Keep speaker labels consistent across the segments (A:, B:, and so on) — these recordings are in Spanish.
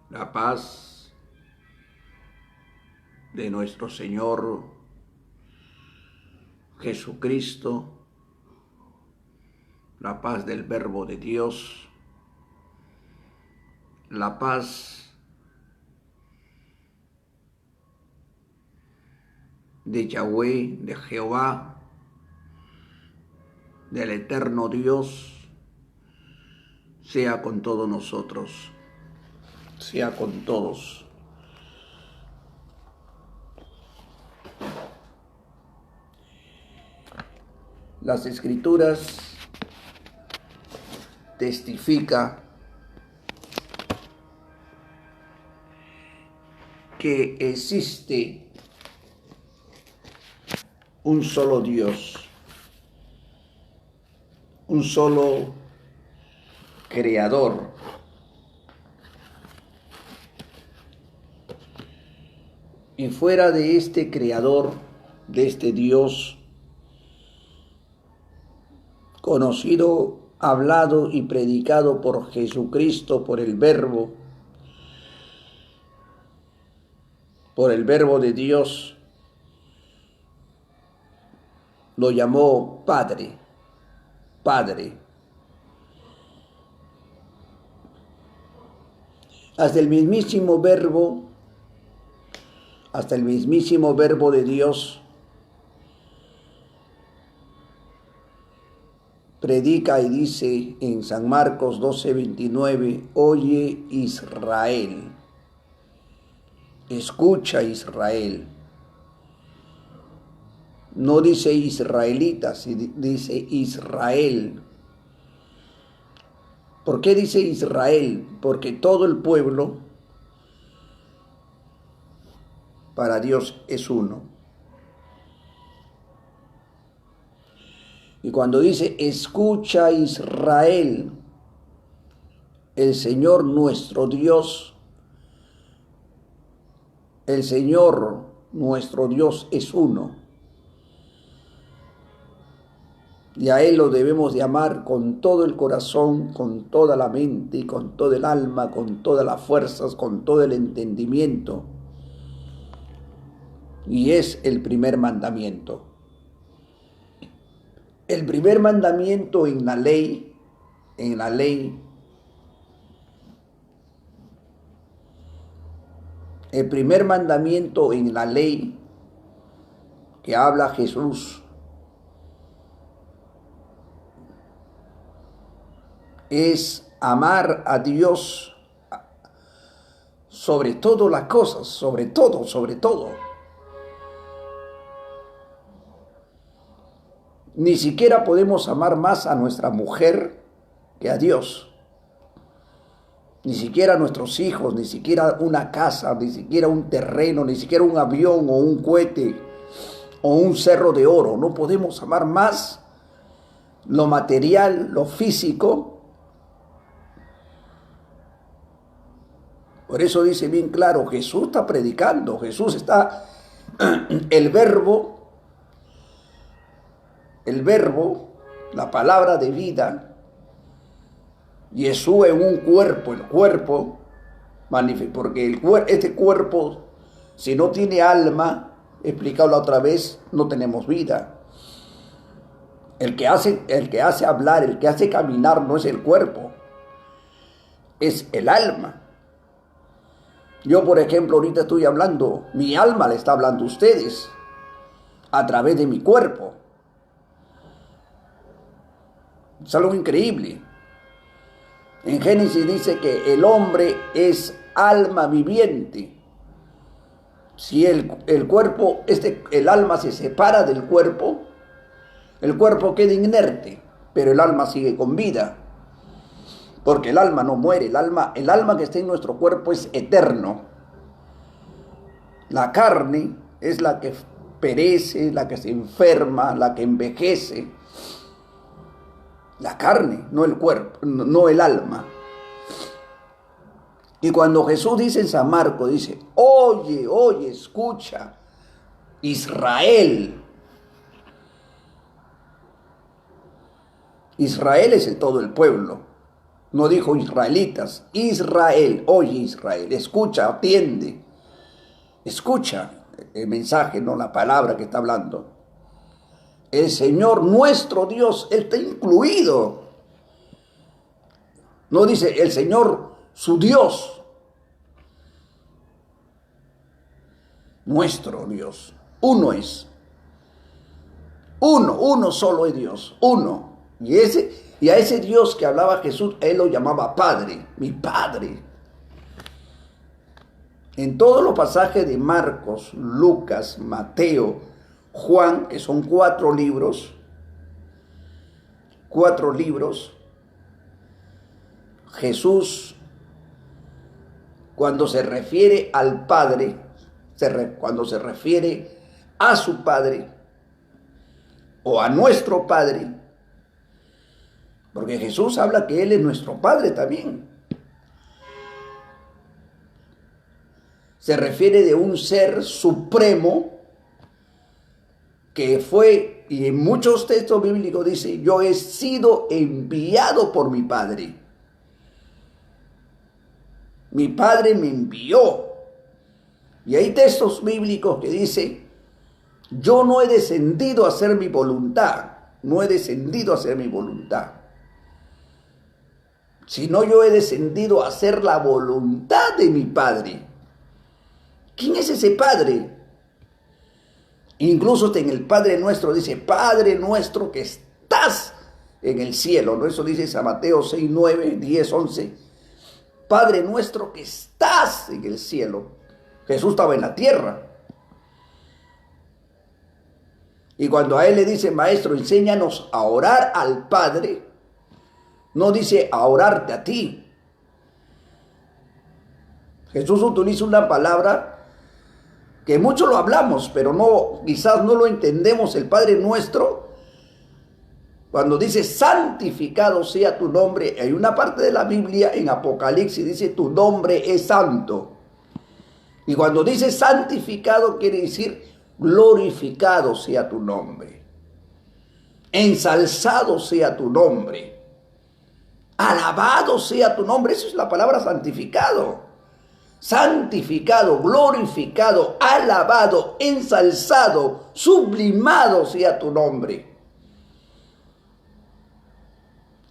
A: La paz de nuestro Señor Jesucristo, la paz del Verbo de Dios, la paz de Yahweh, de Jehová, del eterno Dios, sea con todos nosotros, sea con todos. Las Escrituras testifican que existe un solo Dios, un solo Creador. Y fuera de este Creador, de este Dios, conocido, hablado y predicado por Jesucristo, por el Verbo de Dios, lo llamó Padre, Padre. Hasta el mismísimo Verbo de Dios predica y dice en San Marcos 12:29, oye Israel, escucha Israel. No dice israelitas, dice Israel. ¿Por qué dice Israel? Porque todo el pueblo para Dios es uno. Y cuando dice, escucha Israel, el Señor nuestro Dios, el Señor nuestro Dios es uno. Y a Él lo debemos de amar con todo el corazón, con toda la mente, con todo el alma, con todas las fuerzas, con todo el entendimiento. Y es el primer mandamiento. El primer mandamiento en la ley, el primer mandamiento en la ley que habla Jesús es amar a Dios sobre todas las cosas, sobre todo. Ni siquiera podemos amar más a nuestra mujer que a Dios. Ni siquiera a nuestros hijos, ni siquiera una casa, ni siquiera un terreno, ni siquiera un avión o un cohete o un cerro de oro. No podemos amar más lo material, lo físico. Por eso dice bien claro, Jesús está predicando, Jesús está, el verbo, la palabra de vida, Jesús en un cuerpo, el cuerpo, porque este cuerpo, si no tiene alma, explicado la otra vez, no tenemos vida. El que hace hablar, el que hace caminar no es el cuerpo, es el alma. Yo, por ejemplo, ahorita estoy hablando, mi alma le está hablando a ustedes a través de mi cuerpo. Es algo increíble. En Génesis dice que el hombre es alma viviente. Si el cuerpo, el alma se separa del cuerpo, el cuerpo queda inerte, pero el alma sigue con vida. Porque el alma no muere, el alma que está en nuestro cuerpo es eterno. La carne es la que perece, la que se enferma, la que envejece. La carne, no el cuerpo, no el alma. Y cuando Jesús dice en San Marcos, dice, oye, escucha, Israel. Israel es todo el pueblo. No dijo israelitas. Israel, oye Israel, escucha, atiende. Escucha el mensaje, no la palabra que está hablando. El Señor nuestro Dios, Él está incluido. No dice el Señor su Dios. Nuestro Dios. Uno es. Uno solo es Dios. Uno. Y a ese Dios que hablaba Jesús, Él lo llamaba Padre. Mi Padre. En todos los pasajes de Marcos, Lucas, Mateo, Juan, que son 4 libros, Jesús, cuando se refiere al Padre, cuando se refiere a su Padre o a nuestro Padre, porque Jesús habla que Él es nuestro Padre también. Se refiere de un ser supremo que fue, y en muchos textos bíblicos dice, yo he sido enviado por mi Padre. Mi Padre me envió. Y hay textos bíblicos que dice, yo no he descendido a hacer mi voluntad, no he descendido a hacer mi voluntad, sino yo he descendido a hacer la voluntad de mi Padre. ¿Quién es ese Padre? Incluso en el Padre Nuestro dice, Padre nuestro que estás en el cielo, ¿no? Eso dice San Mateo 6, 9, 10, 11. Padre nuestro que estás en el cielo. Jesús estaba en la tierra. Y cuando a Él le dice, Maestro, enséñanos a orar al Padre, no dice a orarte a ti. Jesús utiliza una palabra que muchos lo hablamos, pero no, quizás no lo entendemos. El Padre Nuestro, cuando dice santificado sea tu nombre, hay una parte de la Biblia en Apocalipsis dice tu nombre es santo. Y cuando dice santificado quiere decir glorificado sea tu nombre, ensalzado sea tu nombre, alabado sea tu nombre. Eso es la palabra santificado. Santificado, glorificado, alabado, ensalzado, sublimado sea tu nombre.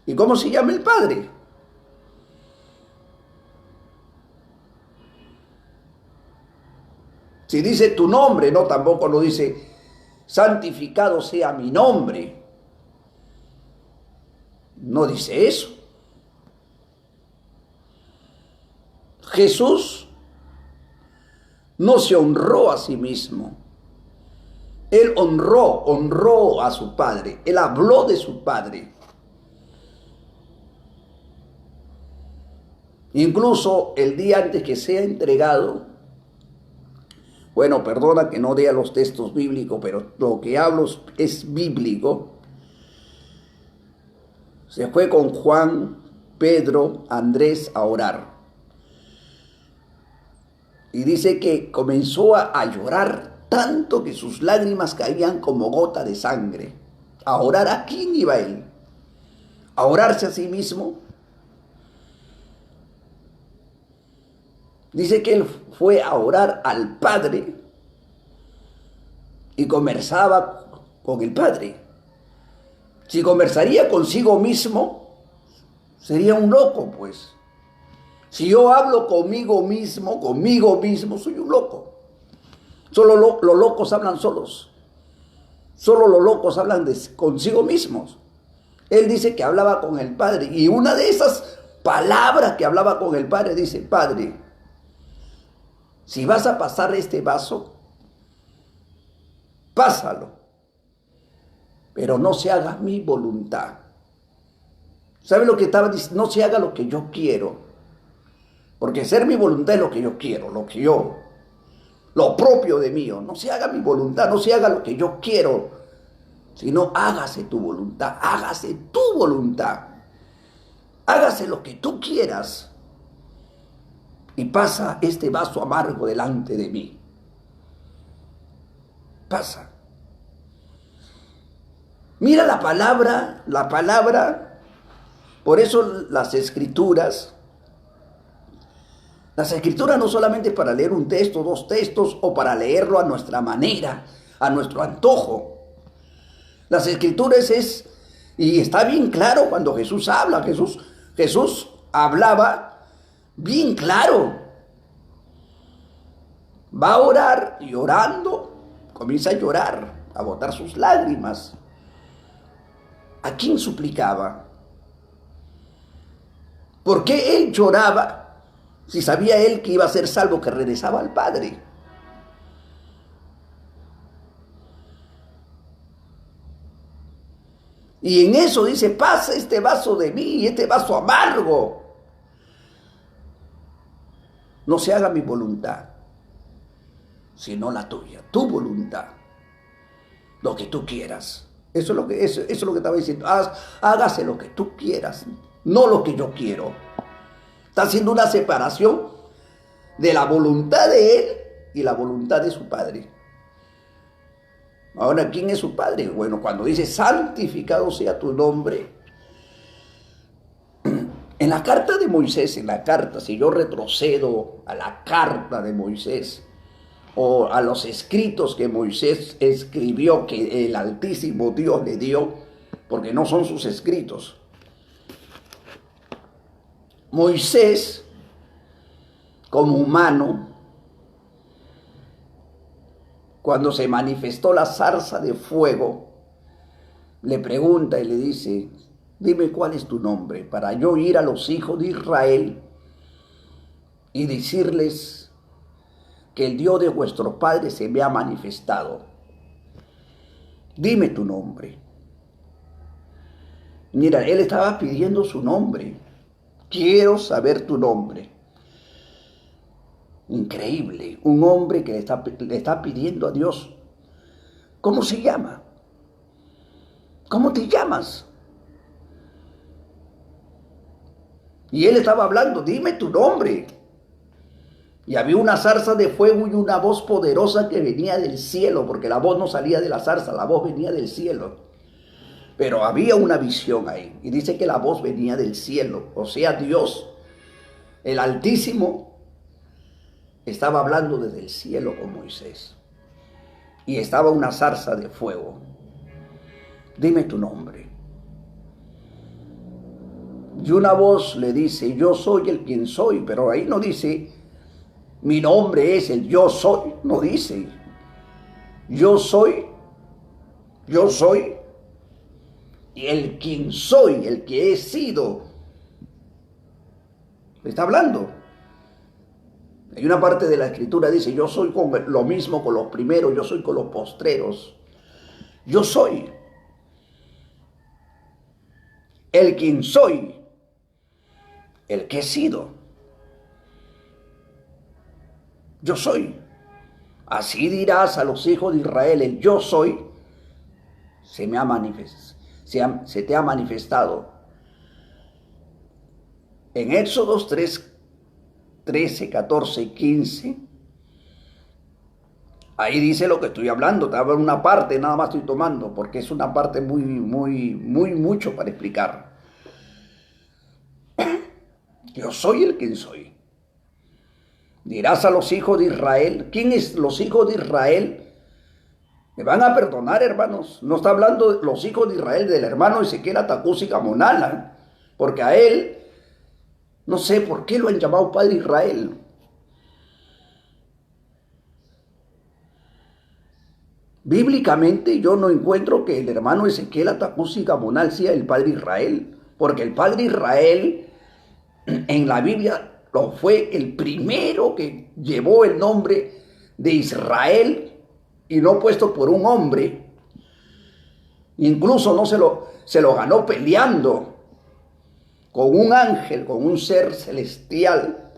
A: ¿Y cómo se llama el Padre? Si dice tu nombre, no, tampoco lo dice santificado sea mi nombre. No dice eso. Jesús no se honró a sí mismo. Él honró a su Padre. Él habló de su Padre. Incluso el día antes que sea entregado, bueno, perdona que no lea los textos bíblicos, pero lo que hablo es bíblico. Se fue con Juan, Pedro, Andrés a orar. Y dice que comenzó a llorar tanto que sus lágrimas caían como gota de sangre. ¿A orar a quién iba él? ¿A orarse a sí mismo? Dice que él fue a orar al Padre y conversaba con el Padre. Si conversaría consigo mismo, sería un loco, pues. Si yo hablo conmigo mismo, soy un loco. Solo los locos hablan solos. Solo los locos hablan consigo mismos. Él dice que hablaba con el Padre. Y una de esas palabras que hablaba con el Padre dice, Padre, si vas a pasar este vaso, pásalo. Pero no se haga mi voluntad. ¿Sabe lo que estaba diciendo? No se haga lo que yo quiero. Porque hacer mi voluntad es lo que yo quiero, lo propio de mí. No se haga mi voluntad, no se haga lo que yo quiero, sino hágase tu voluntad, hágase tu voluntad. Hágase lo que tú quieras y pasa este vaso amargo delante de mí. Pasa. Mira la palabra Por eso las escrituras no solamente para leer un texto, dos textos, o para leerlo a nuestra manera, a nuestro antojo. Las escrituras y está bien claro cuando Jesús habla. Jesús hablaba bien claro. Va a orar y orando comienza a llorar, a botar sus lágrimas. ¿A quién suplicaba? ¿Por qué él lloraba si sabía él que iba a ser salvo, que regresaba al Padre? Y en eso dice, pasa este vaso de mí, este vaso amargo. No se haga mi voluntad, sino la tuya, tu voluntad, lo que tú quieras. Eso es lo que estaba diciendo. Hágase lo que tú quieras, no lo que yo quiero. Está haciendo una separación de la voluntad de él y la voluntad de su Padre. Ahora, ¿quién es su Padre? Bueno, cuando dice, santificado sea tu nombre. En la carta de Moisés, si yo retrocedo a la carta de Moisés, o a los escritos que Moisés escribió, que el Altísimo Dios le dio, porque no son sus escritos. Moisés, como humano, cuando se manifestó la zarza de fuego, le pregunta y le dice, dime cuál es tu nombre, para yo ir a los hijos de Israel y decirles que el Dios de vuestro Padre se me ha manifestado. Dime tu nombre. Mira, él estaba pidiendo su nombre. Quiero saber tu nombre. Increíble, un hombre que le está pidiendo a Dios, ¿cómo se llama? ¿Cómo te llamas? Y él estaba hablando, dime tu nombre. Y había una zarza de fuego y una voz poderosa que venía del cielo, porque la voz no salía de la zarza, la voz venía del cielo. Pero había una visión ahí, y dice que la voz venía del cielo, o sea, Dios, el Altísimo, estaba hablando desde el cielo con Moisés. Y estaba una zarza de fuego. Dime tu nombre. Y una voz le dice, yo soy el quien soy, pero ahí no dice, mi nombre es el yo soy. No dice, yo soy y el quien soy, el que he sido. Está hablando. Hay una parte de la escritura dice, yo soy con lo mismo con los primeros, yo soy con los postreros. Yo soy el quien soy, el que he sido. Yo soy. Así dirás a los hijos de Israel, el yo soy se te ha manifestado. En Éxodo 3, 13, 14 y 15, ahí dice lo que estoy hablando. Estaba en una parte, nada más estoy tomando, porque es una parte mucho para explicar. Yo soy el quien soy. Dirás a los hijos de Israel, ¿quién es los hijos de Israel? Me van a perdonar, hermanos. No está hablando de los hijos de Israel del hermano Ezequiel Atacusi Gamonala, porque a él, no sé por qué lo han llamado Padre Israel. Bíblicamente yo no encuentro que el hermano Ezequiel Atacusi Gamonal sea el Padre Israel, porque el Padre Israel en la Biblia fue el primero que llevó el nombre de Israel y no puesto por un hombre. Incluso no se lo ganó peleando con un ángel, con un ser celestial.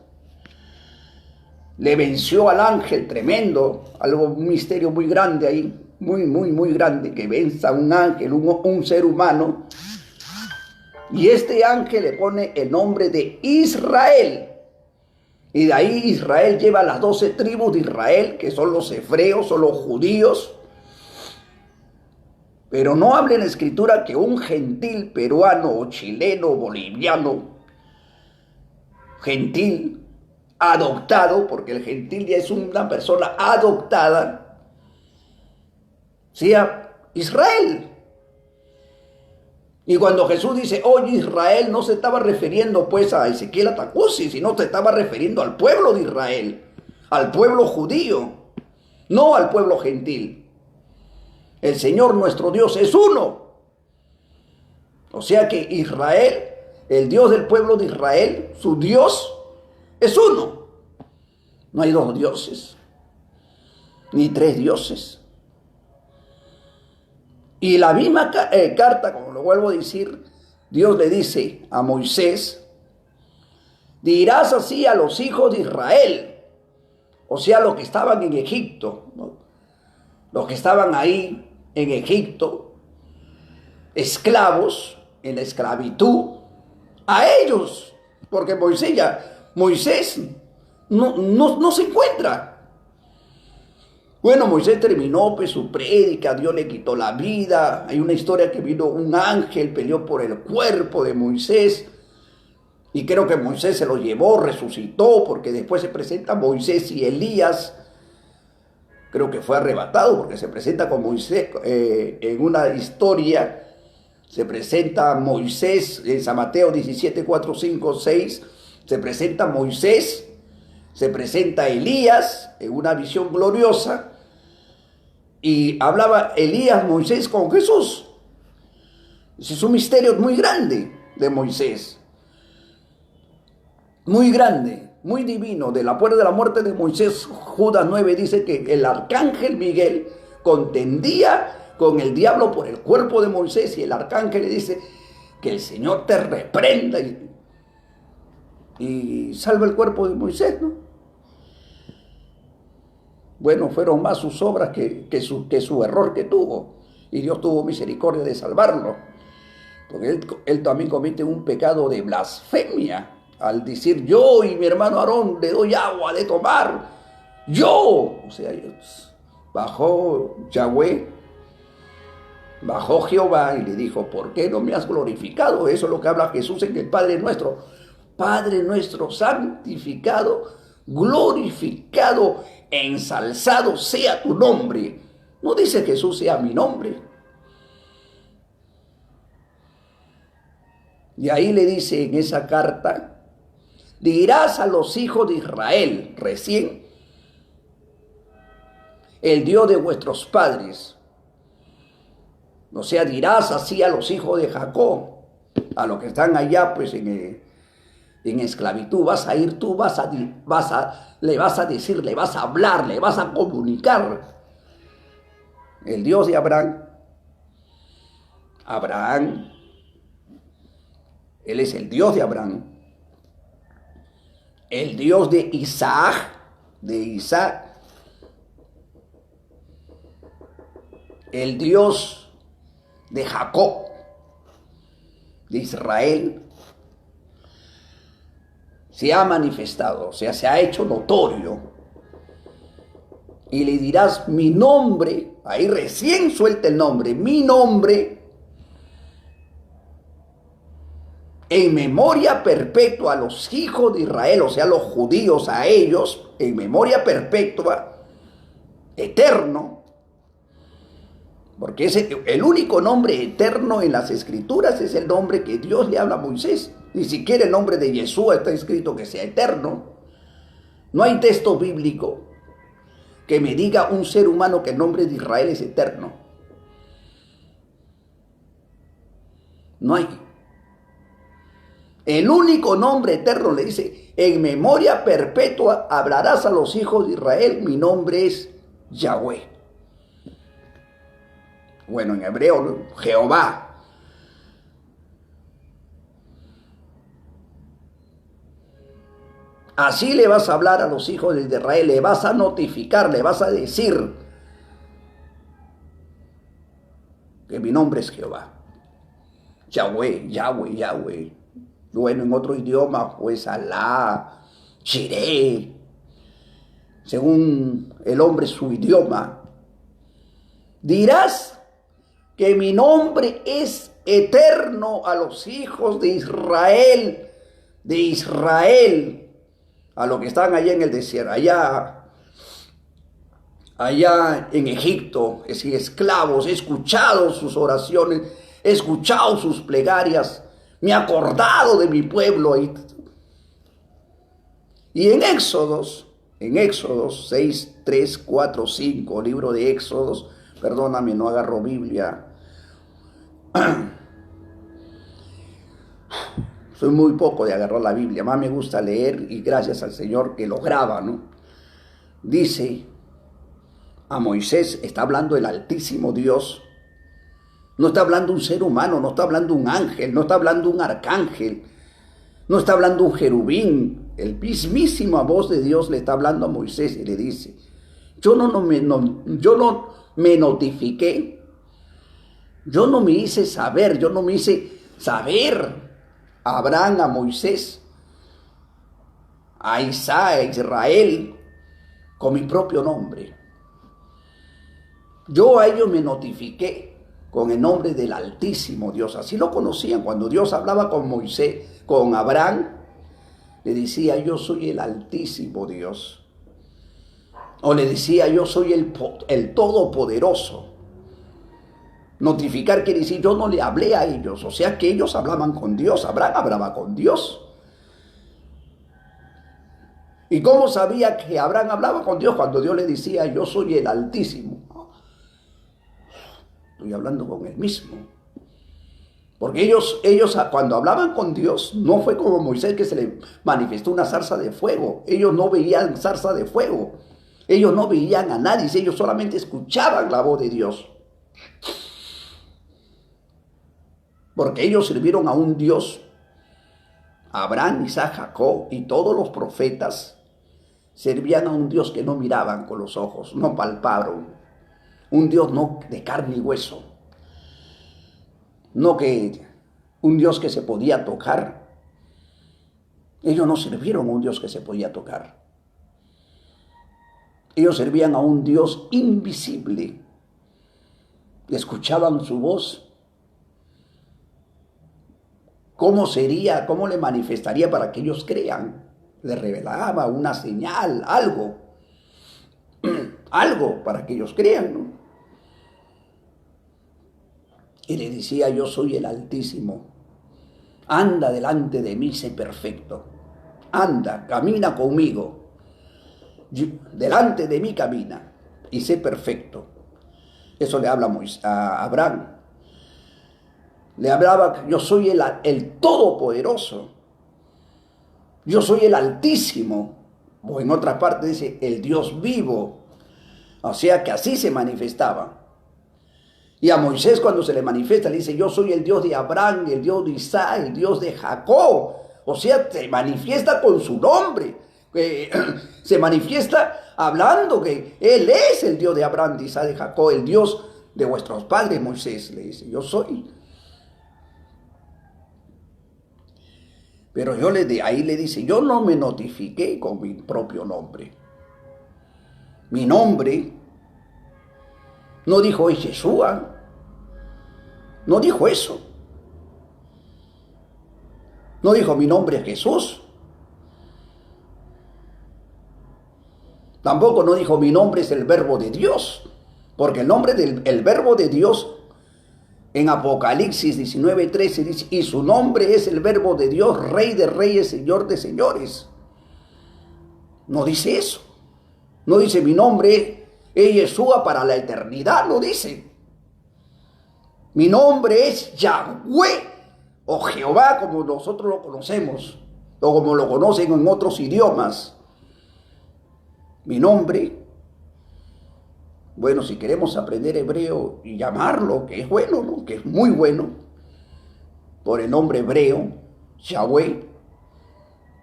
A: Le venció al ángel tremendo, un misterio muy grande ahí, muy grande, que venza a un ángel, un ser humano. Y este ángel le pone el nombre de Israel. Y de ahí Israel lleva las 12 tribus de Israel, que son los hebreos, son los judíos. Pero no habla en la escritura que un gentil peruano o chileno o boliviano, gentil, adoptado, porque el gentil ya es una persona adoptada, sea Israel. Y cuando Jesús dice, oye Israel, no se estaba refiriendo pues a Ezequiel Atacusi, sino se estaba refiriendo al pueblo de Israel, al pueblo judío, no al pueblo gentil. El Señor nuestro Dios es uno. O sea que Israel, el Dios del pueblo de Israel, su Dios es uno. No hay dos dioses, ni tres dioses. Y la misma carta, como lo vuelvo a decir, Dios le dice a Moisés, dirás así a los hijos de Israel, o sea, los que estaban en Egipto, ¿no? Los que estaban ahí en Egipto, esclavos, en la esclavitud, a ellos, porque Moisés no se encuentra. Bueno, Moisés terminó pues su prédica, Dios le quitó la vida. Hay una historia que vino un ángel, peleó por el cuerpo de Moisés. Y creo que Moisés se lo llevó, resucitó, porque después se presenta Moisés y Elías. Creo que fue arrebatado, porque se presenta con Moisés en una historia. Se presenta Moisés en San Mateo 17, 4, 5, 6. Se presenta Moisés. Se presenta Elías en una visión gloriosa y hablaba Moisés con Jesús. Ese es un misterio muy grande de Moisés, muy grande, muy divino. De la puerta de la muerte de Moisés, Judas 9 dice que el arcángel Miguel contendía con el diablo por el cuerpo de Moisés y el arcángel le dice que el Señor te reprenda y salva el cuerpo de Moisés, ¿no? Bueno, fueron más sus obras que su error que tuvo. Y Dios tuvo misericordia de salvarlo. Porque él también comete un pecado de blasfemia al decir, yo y mi hermano Aarón le doy agua de tomar. Yo. O sea, bajó Yahweh, bajó Jehová y le dijo, ¿por qué no me has glorificado? Eso es lo que habla Jesús en el Padre Nuestro. Padre nuestro, santificado, glorificado, ensalzado sea tu nombre. No dice Jesús sea mi nombre. Y ahí le dice en esa carta, dirás a los hijos de Israel, recién, el Dios de vuestros padres. O sea, dirás así a los hijos de Jacob, a los que están allá pues en esclavitud. Vas a ir tú, le vas a decir, le vas a hablar, le vas a comunicar. El Dios de Abraham, Él es el Dios de Abraham. El Dios de Isaac, el Dios de Jacob, de Israel, se ha manifestado, o sea, se ha hecho notorio. Y le dirás mi nombre, ahí recién suelta el nombre, mi nombre, en memoria perpetua a los hijos de Israel, o sea, los judíos, a ellos, en memoria perpetua, eterno, porque el único nombre eterno en las escrituras es el nombre que Dios le habla a Moisés. Ni siquiera el nombre de Yeshua está escrito que sea eterno. No hay texto bíblico que me diga un ser humano que el nombre de Israel es eterno. No hay. El único nombre eterno le dice, en memoria perpetua hablarás a los hijos de Israel, mi nombre es Yahweh. Bueno, en hebreo, ¿no? Jehová. Así le vas a hablar a los hijos de Israel, le vas a notificar, le vas a decir que mi nombre es Jehová. Yahweh, Yahweh, Yahweh. Bueno, en otro idioma, pues Alá, Shireh, según el hombre su idioma. Dirás que mi nombre es eterno a los hijos de Israel, a los que están allá en el desierto, allá en Egipto, es decir, esclavos. He escuchado sus oraciones, he escuchado sus plegarias, me he acordado de mi pueblo. Y en Éxodos 6, 3, 4, 5, libro de Éxodos, perdóname, no agarro Biblia. Soy muy poco de agarrar la Biblia, más me gusta leer y gracias al Señor que lo graba, ¿no? Dice a Moisés, está hablando el Altísimo Dios, no está hablando un ser humano, no está hablando un ángel, no está hablando un arcángel, no está hablando un jerubín, el mismísima voz de Dios le está hablando a Moisés y le dice, yo no me notifiqué, yo no me hice saber a Abraham, a Moisés, a Isaac, a Israel, con mi propio nombre. Yo a ellos me notifiqué con el nombre del Altísimo Dios. Así lo conocían. Cuando Dios hablaba con Moisés, con Abraham, le decía, yo soy el Altísimo Dios. O le decía, yo soy el Todopoderoso. Notificar quiere decir, yo no le hablé a ellos, o sea que ellos hablaban con Dios, Abraham hablaba con Dios. ¿Y cómo sabía que Abraham hablaba con Dios? Cuando Dios le decía, yo soy el Altísimo. Estoy hablando con él mismo. Porque ellos cuando hablaban con Dios, no fue como Moisés que se le manifestó una zarza de fuego. Ellos no veían zarza de fuego. Ellos no veían a nadie, ellos solamente escuchaban la voz de Dios. Porque ellos sirvieron a un Dios, Abraham, Isaac, Jacob y todos los profetas servían a un Dios que no miraban con los ojos, no palparon, un Dios no de carne y hueso, un Dios que se podía tocar. Ellos no sirvieron a un Dios que se podía tocar. Ellos servían a un Dios invisible, escuchaban su voz. ¿Cómo sería? ¿Cómo le manifestaría para que ellos crean? Le revelaba una señal, algo para que ellos crean, ¿no? Y le decía, yo soy el Altísimo. Anda delante de mí, sé perfecto. Anda, camina conmigo. Delante de mí camina y sé perfecto. Eso le habla a Abraham. Le hablaba, yo soy el Todopoderoso, yo soy el Altísimo, o en otras partes dice, el Dios vivo, o sea que así se manifestaba. Y a Moisés cuando se le manifiesta, le dice, yo soy el Dios de Abraham, el Dios de Isaac, el Dios de Jacob, o sea, se manifiesta con su nombre, se manifiesta hablando que Él es el Dios de Abraham, de Isaac, de Jacob, el Dios de vuestros padres. Moisés le dice, yo soy. Pero ahí le dice, yo no me notifiqué con mi propio nombre. Mi nombre no dijo es Yeshua. No dijo eso. No dijo mi nombre es Jesús. Tampoco no dijo mi nombre es el Verbo de Dios. Porque el nombre del Verbo de Dios en Apocalipsis 19:13 dice, y su nombre es el Verbo de Dios, Rey de reyes, Señor de señores. No dice eso. No dice mi nombre es Yeshua para la eternidad, no dice. Mi nombre es Yahweh o Jehová como nosotros lo conocemos o como lo conocen en otros idiomas. Mi nombre, bueno, si queremos aprender hebreo y llamarlo, que es bueno, ¿no? Que es muy bueno, por el nombre hebreo, Yahweh,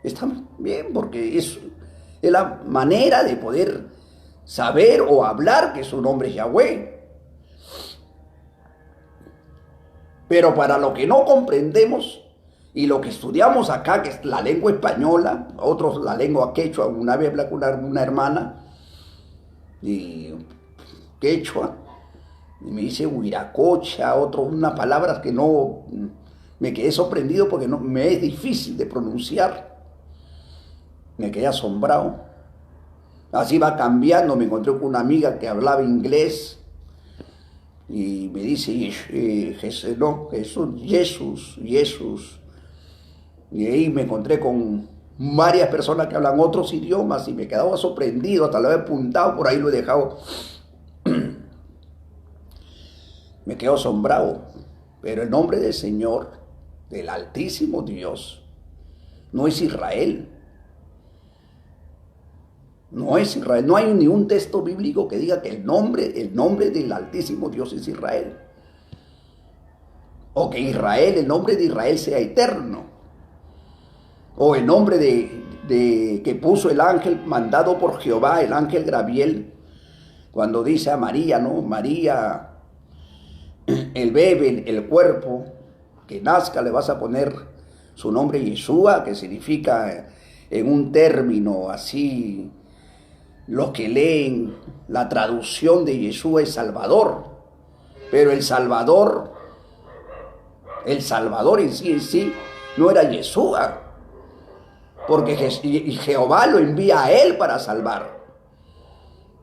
A: está bien porque es la manera de poder saber o hablar que su nombre es Yahweh. Pero para lo que no comprendemos y lo que estudiamos acá, que es la lengua española, otros la lengua quechua, una vez hablé con una hermana y quechua, Y me dice huiracocha, unas palabras que no, me quedé sorprendido porque no, me es difícil de pronunciar. Me quedé asombrado. Así va cambiando, me encontré con una amiga que hablaba inglés y me dice, Jesús. Y ahí me encontré con varias personas que hablan otros idiomas y me quedaba sorprendido, hasta lo he apuntado, por ahí lo he dejado. Me quedo asombrado, pero el nombre del Señor, del Altísimo Dios, no es Israel. No es Israel. No hay ni un texto bíblico que diga que el nombre del Altísimo Dios es Israel. O que Israel, el nombre de Israel sea eterno. O el nombre que puso el ángel mandado por Jehová, el ángel Gabriel, cuando dice a María, ¿no? María, el bebé, el cuerpo que nazca, le vas a poner su nombre Yeshua, que significa en un término así, los que leen la traducción de Yeshua es Salvador, pero el Salvador en sí no era Yeshua, porque Jehová lo envía a él para salvar.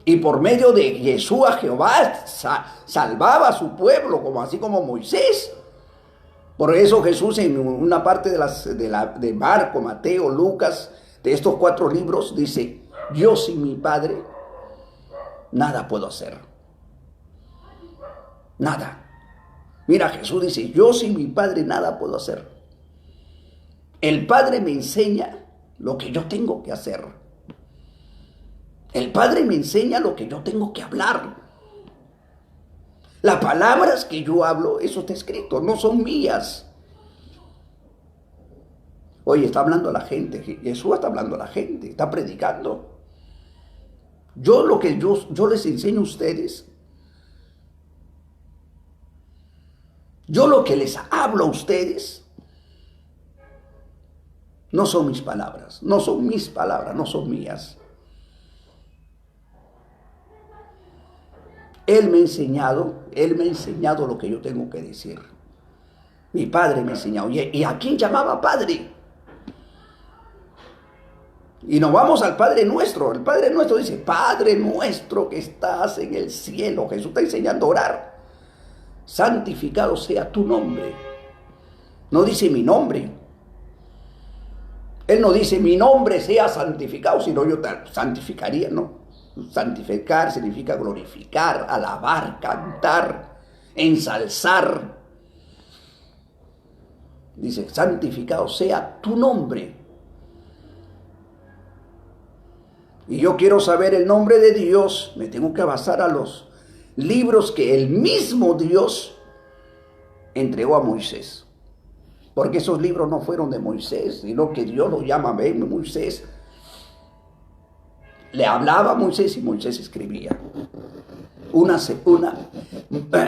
A: Y por medio de Yeshua, Jehová salvaba a su pueblo, así como Moisés. Por eso Jesús en una parte de Marco, Mateo, Lucas, de estos 4 libros, dice, yo sin mi Padre nada puedo hacer. Nada. Mira, Jesús dice, yo sin mi Padre nada puedo hacer. El Padre me enseña lo que yo tengo que hacer. El Padre me enseña lo que yo tengo que hablar. Las palabras que yo hablo, eso está escrito, no son mías. Oye, está hablando a la gente, Jesús está hablando a la gente, está predicando. Yo les enseño a ustedes, yo lo que les hablo a ustedes, no son mis palabras, no son mías. Él me ha enseñado lo que yo tengo que decir. Mi Padre me ha enseñado. ¿Y a quién llamaba Padre? Y nos vamos al Padre Nuestro. El Padre Nuestro dice, Padre Nuestro que estás en el cielo. Jesús está enseñando a orar. Santificado sea tu nombre. No dice mi nombre. Él no dice mi nombre sea santificado, sino yo te santificaría, ¿no? Santificar significa glorificar, alabar, cantar, ensalzar. Dice, santificado sea tu nombre. Y yo quiero saber el nombre de Dios, me tengo que basar a los libros que el mismo Dios entregó a Moisés. Porque esos libros no fueron de Moisés, sino que Dios lo llama, ven, Moisés. Le hablaba a Moisés y Moisés escribía.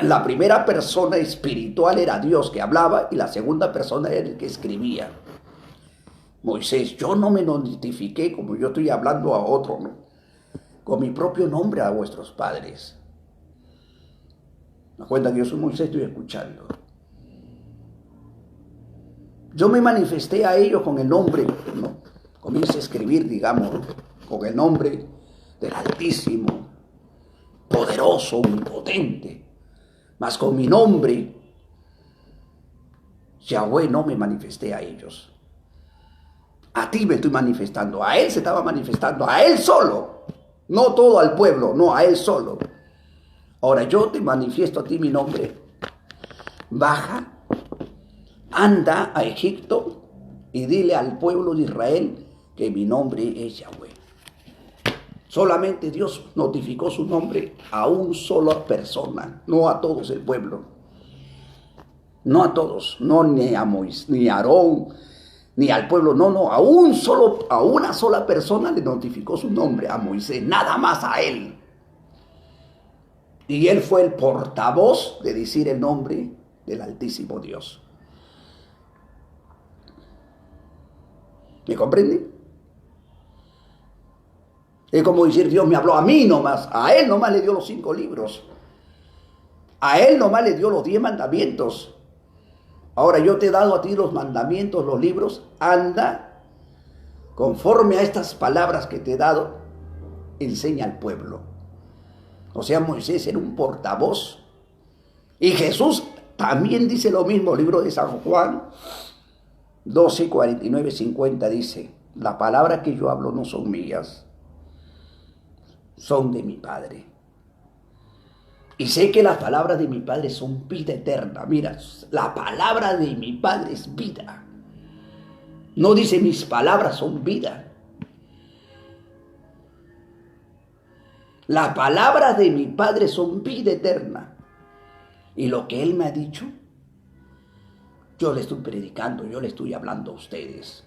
A: La primera persona espiritual era Dios que hablaba y la segunda persona era el que escribía. Moisés, yo no me notifiqué como yo estoy hablando a otro, ¿no? Con mi propio nombre a vuestros padres. Me cuenta que yo soy Moisés, estoy escuchando. Yo me manifesté a ellos con el nombre, ¿no? Comienzo a escribir, digamos, con el nombre del Altísimo, poderoso, omnipotente. Mas con mi nombre, Yahweh, no me manifesté a ellos. A ti me estoy manifestando. A él se estaba manifestando, a él solo. No todo al pueblo, no, a él solo. Ahora yo te manifiesto a ti mi nombre. Baja, anda a Egipto y dile al pueblo de Israel que mi nombre es Yahweh. Solamente Dios notificó su nombre a una sola persona, no a todos el pueblo. No a todos, no ni a Moisés, ni a Aarón, ni al pueblo, no, a una sola persona le notificó su nombre, a Moisés, nada más a él. Y él fue el portavoz de decir el nombre del Altísimo Dios. ¿Me comprenden? Es como decir, Dios me habló a mí nomás, a él nomás le dio los 5 libros. A él nomás le dio los 10 mandamientos. Ahora yo te he dado a ti los mandamientos, los libros. Anda, conforme a estas palabras que te he dado, enseña al pueblo. O sea, Moisés era un portavoz. Y Jesús también dice lo mismo. Libro de San Juan 12, 49, 50 dice: la palabra que yo hablo no son mías, son de mi Padre. Y sé que las palabras de mi Padre son vida eterna. Mira, la palabra de mi Padre es vida. No dice mis palabras son vida. La palabra de mi Padre son vida eterna. Y lo que Él me ha dicho, yo le estoy predicando, yo le estoy hablando a ustedes.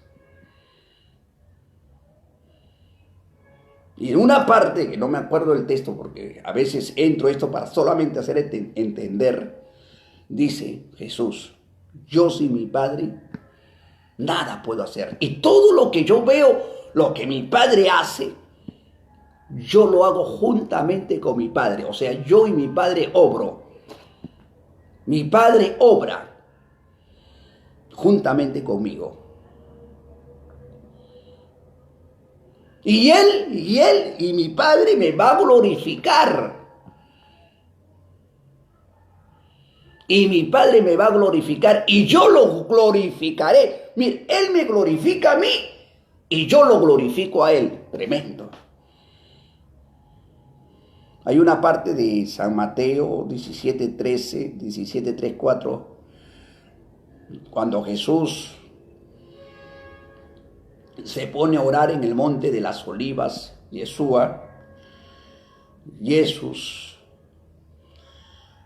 A: Y en una parte, que no me acuerdo del texto, porque a veces entro esto para solamente hacer entender, dice Jesús: yo sin mi Padre nada puedo hacer. Y todo lo que yo veo, lo que mi Padre hace, yo lo hago juntamente con mi Padre. O sea, yo y mi Padre obro. Mi Padre obra juntamente conmigo. Y Él y mi Padre me va a glorificar. Y mi Padre me va a glorificar y yo lo glorificaré. Mire, Él me glorifica a mí y yo lo glorifico a Él. Tremendo. Hay una parte de San Mateo 17:13, 17:3-4, cuando Jesús se pone a orar en el monte de las olivas. Jesús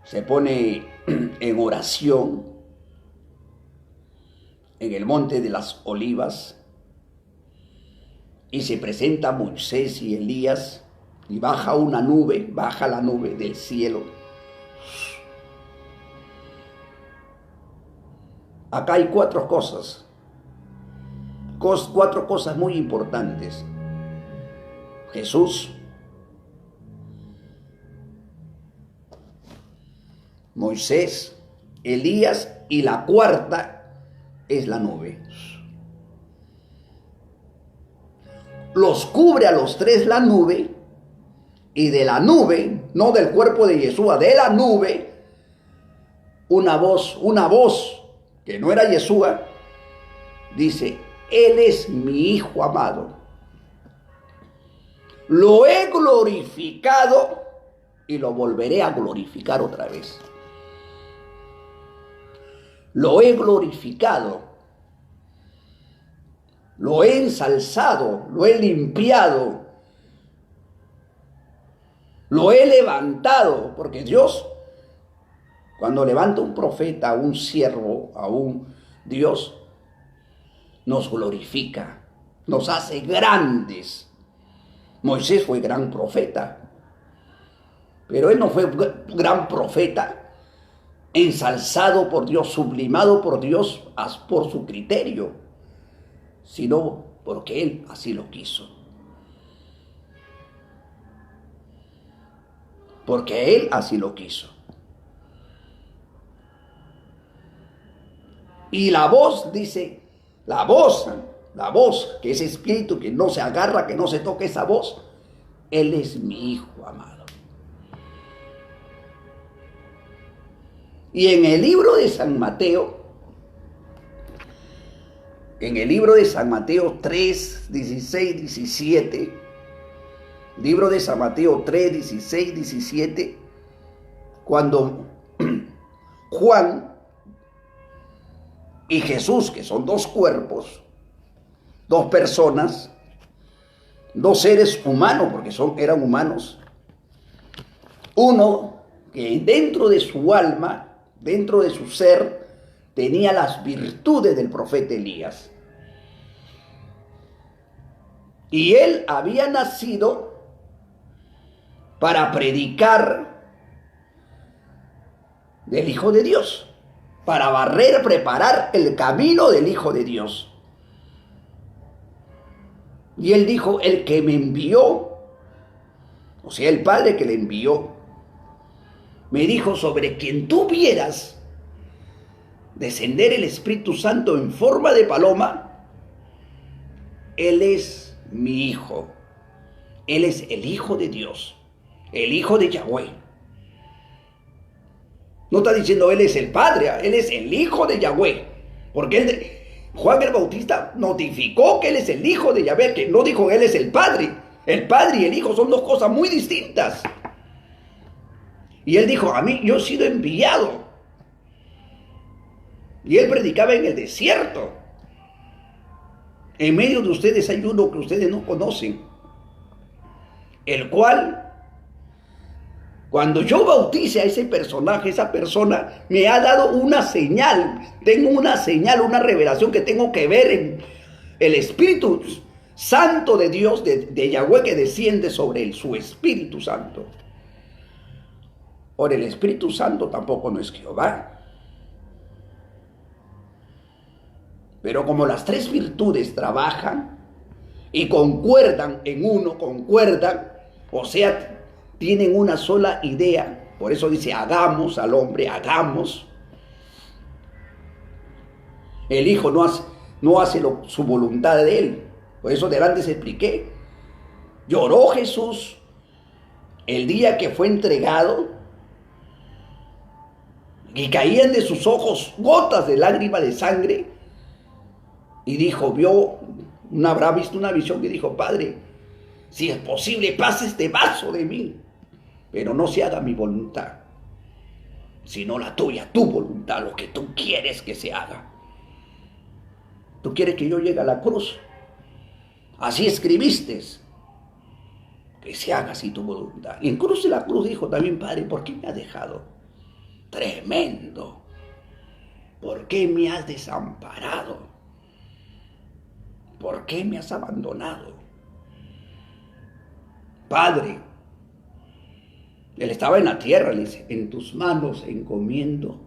A: se pone en oración en el monte de las olivas y se presenta Moisés y Elías y baja la nube del cielo. Acá hay cuatro cosas muy importantes. Jesús, Moisés, Elías y la cuarta es la nube. Los cubre a los tres la nube y de la nube, no del cuerpo de Yeshua, de la nube, una voz que no era Yeshua, dice: Él es mi Hijo amado. Lo he glorificado y lo volveré a glorificar otra vez. Lo he glorificado, lo he ensalzado, lo he limpiado, lo he levantado, porque Dios, cuando levanta un profeta, a un siervo, a un Dios, nos glorifica, nos hace grandes. Moisés fue gran profeta, pero él no fue gran profeta ensalzado por Dios, sublimado por Dios por su criterio, sino porque Él así lo quiso. Porque Él así lo quiso. Y la voz dice, la voz, que ese espíritu que no se agarra, que no se toque esa voz, Él es mi Hijo amado. Y en el libro de San Mateo, 3, 16, 17, libro de San Mateo 3, 16, 17, cuando Juan y Jesús, que son dos cuerpos, dos personas, dos seres humanos, porque eran humanos, uno que dentro de su alma, dentro de su ser, tenía las virtudes del profeta Elías. Y él había nacido para predicar del Hijo de Dios, para preparar el camino del Hijo de Dios. Y él dijo: el que me envió, o sea, el Padre que le envió, me dijo: sobre quien tú vieras descender el Espíritu Santo en forma de paloma, Él es mi Hijo. Él es el Hijo de Dios, el Hijo de Yahweh. No está diciendo Él es el Padre, Él es el Hijo de Yahweh. Porque Juan el Bautista notificó que Él es el Hijo de Yahweh, que no dijo Él es el Padre. El Padre y el Hijo son dos cosas muy distintas. Y Él dijo: a mí, yo he sido enviado. Y Él predicaba en el desierto. En medio de ustedes hay uno que ustedes no conocen, el cual, cuando yo bautice a ese personaje, esa persona me ha dado una señal. Tengo una señal, una revelación que tengo que ver en el Espíritu Santo de Dios, de Yahweh, que desciende sobre él, su Espíritu Santo. Ahora, el Espíritu Santo tampoco no es Jehová. Pero como las tres virtudes trabajan y concuerdan en uno, o sea, tienen una sola idea. Por eso dice: hagamos al hombre, hagamos. El Hijo no hace su voluntad de él. Por eso delante se expliqué. Lloró Jesús el día que fue entregado, y caían de sus ojos gotas de lágrima de sangre. Y dijo, habrá visto una visión que dijo: Padre, si es posible, pase este vaso de mí, pero no se haga mi voluntad, sino la tuya, tu voluntad, lo que tú quieres que se haga. Tú quieres que yo llegue a la cruz, así escribiste, que se haga así tu voluntad. Y en cruz de la cruz dijo también: Padre, ¿por qué me has dejado? Tremendo. ¿Por qué me has desamparado? ¿Por qué me has abandonado? Padre, él estaba en la tierra, le dice: en tus manos encomiendo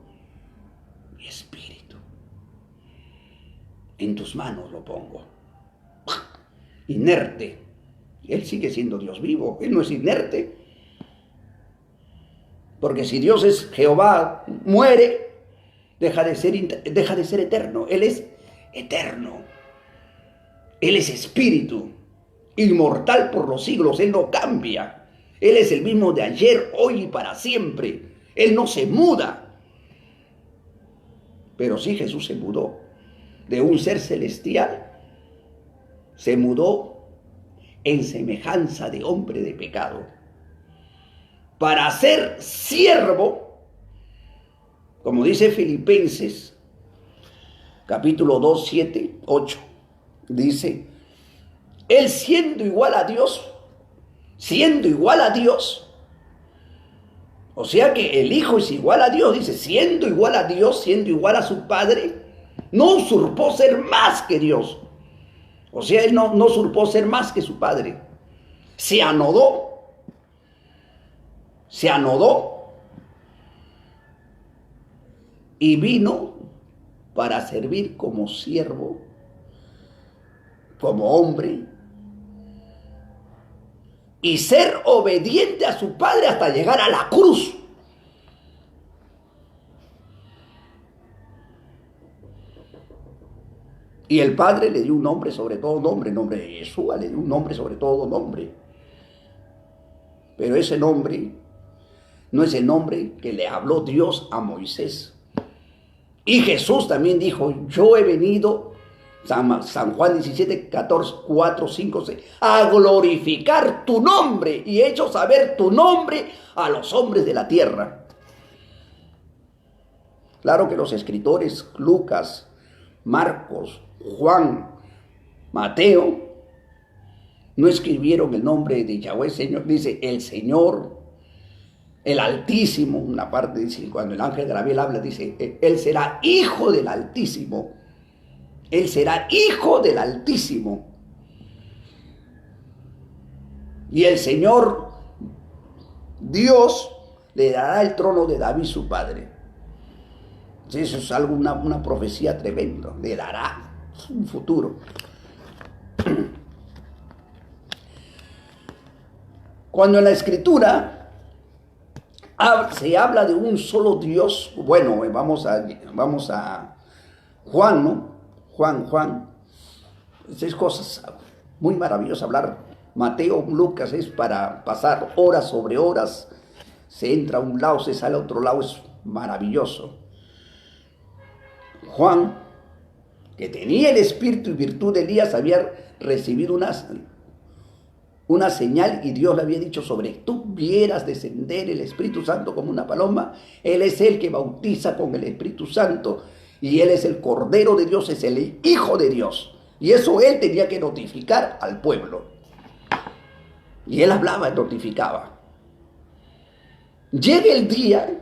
A: mi espíritu. En tus manos lo pongo. Inerte. Él sigue siendo Dios vivo, él no es inerte. Porque si Dios es Jehová, muere, deja de ser eterno. Él es eterno. Él es espíritu, inmortal por los siglos. Él no cambia. Él es el mismo de ayer, hoy y para siempre. Él no se muda. Pero sí, Jesús se mudó. De un ser celestial, se mudó en semejanza de hombre de pecado, para ser siervo, como dice Filipenses, capítulo 2, 7, 8. Dice: él siendo igual a Dios, o sea que el Hijo es igual a Dios, dice, siendo igual a Dios, siendo igual a su Padre, no usurpó ser más que Dios. O sea, él no usurpó ser más que su Padre. Se anodó y vino para servir como siervo, como hombre, y ser obediente a su Padre hasta llegar a la cruz. Y el Padre le dio un nombre sobre todo nombre, el nombre de Yeshua, le dio un nombre sobre todo nombre. Pero ese nombre no es el nombre que le habló Dios a Moisés. Y Jesús también dijo: yo he venido, San Juan 17, 14, 4, 5, 6, a glorificar tu nombre, y he hecho saber tu nombre a los hombres de la tierra. Claro que los escritores Lucas, Marcos, Juan, Mateo no escribieron el nombre de Yahweh. Señor, dice el Señor, el Altísimo. Una parte dice, cuando el ángel Gabriel habla, dice: él será hijo del Altísimo. Él será hijo del Altísimo. Y el Señor Dios le dará el trono de David su padre. Eso es algo, una profecía tremenda. Le dará un futuro. Cuando en la Escritura Se habla de un solo Dios. Bueno, vamos a Juan, ¿no? Juan. Es cosas muy maravillosas hablar. Mateo, Lucas es para pasar horas sobre horas. Se entra a un lado, se sale a otro lado, es maravilloso. Juan, que tenía el espíritu y virtud de Elías, había recibido una señal y Dios le había dicho: sobre tú vieras descender el Espíritu Santo como una paloma. Él es el que bautiza con el Espíritu Santo y Él es el Cordero de Dios, es el Hijo de Dios. Y eso Él tenía que notificar al pueblo. Y Él hablaba y notificaba. Llega el día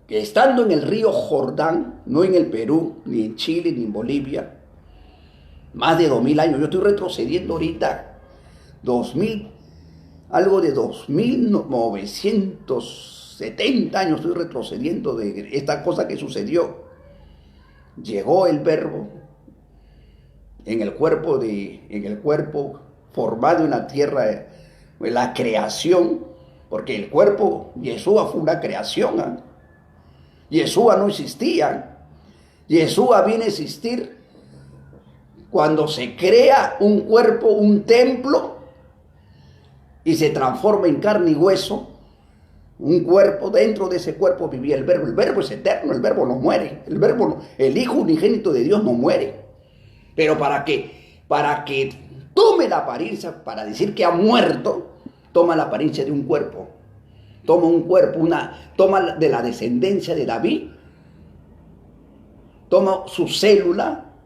A: que, estando en el río Jordán, no en el Perú, ni en Chile, ni en Bolivia, más de 2000 años, yo estoy retrocediendo ahorita, algo de 2970 años estoy retrocediendo de esta cosa que sucedió. Llegó el Verbo en el cuerpo formado en la tierra, la creación, porque el cuerpo, Yeshua fue una creación, ¿eh? Yeshua no existía. Yeshua viene a existir cuando se crea un cuerpo, un templo, y se transforma en carne y hueso. Un cuerpo, dentro de ese cuerpo vivía el Verbo. El Verbo es eterno, el Verbo no muere. El Hijo unigénito de Dios no muere. Pero para que tome la apariencia, para decir que ha muerto, toma la apariencia de un cuerpo. Toma un cuerpo, toma de la descendencia de David, toma su célula,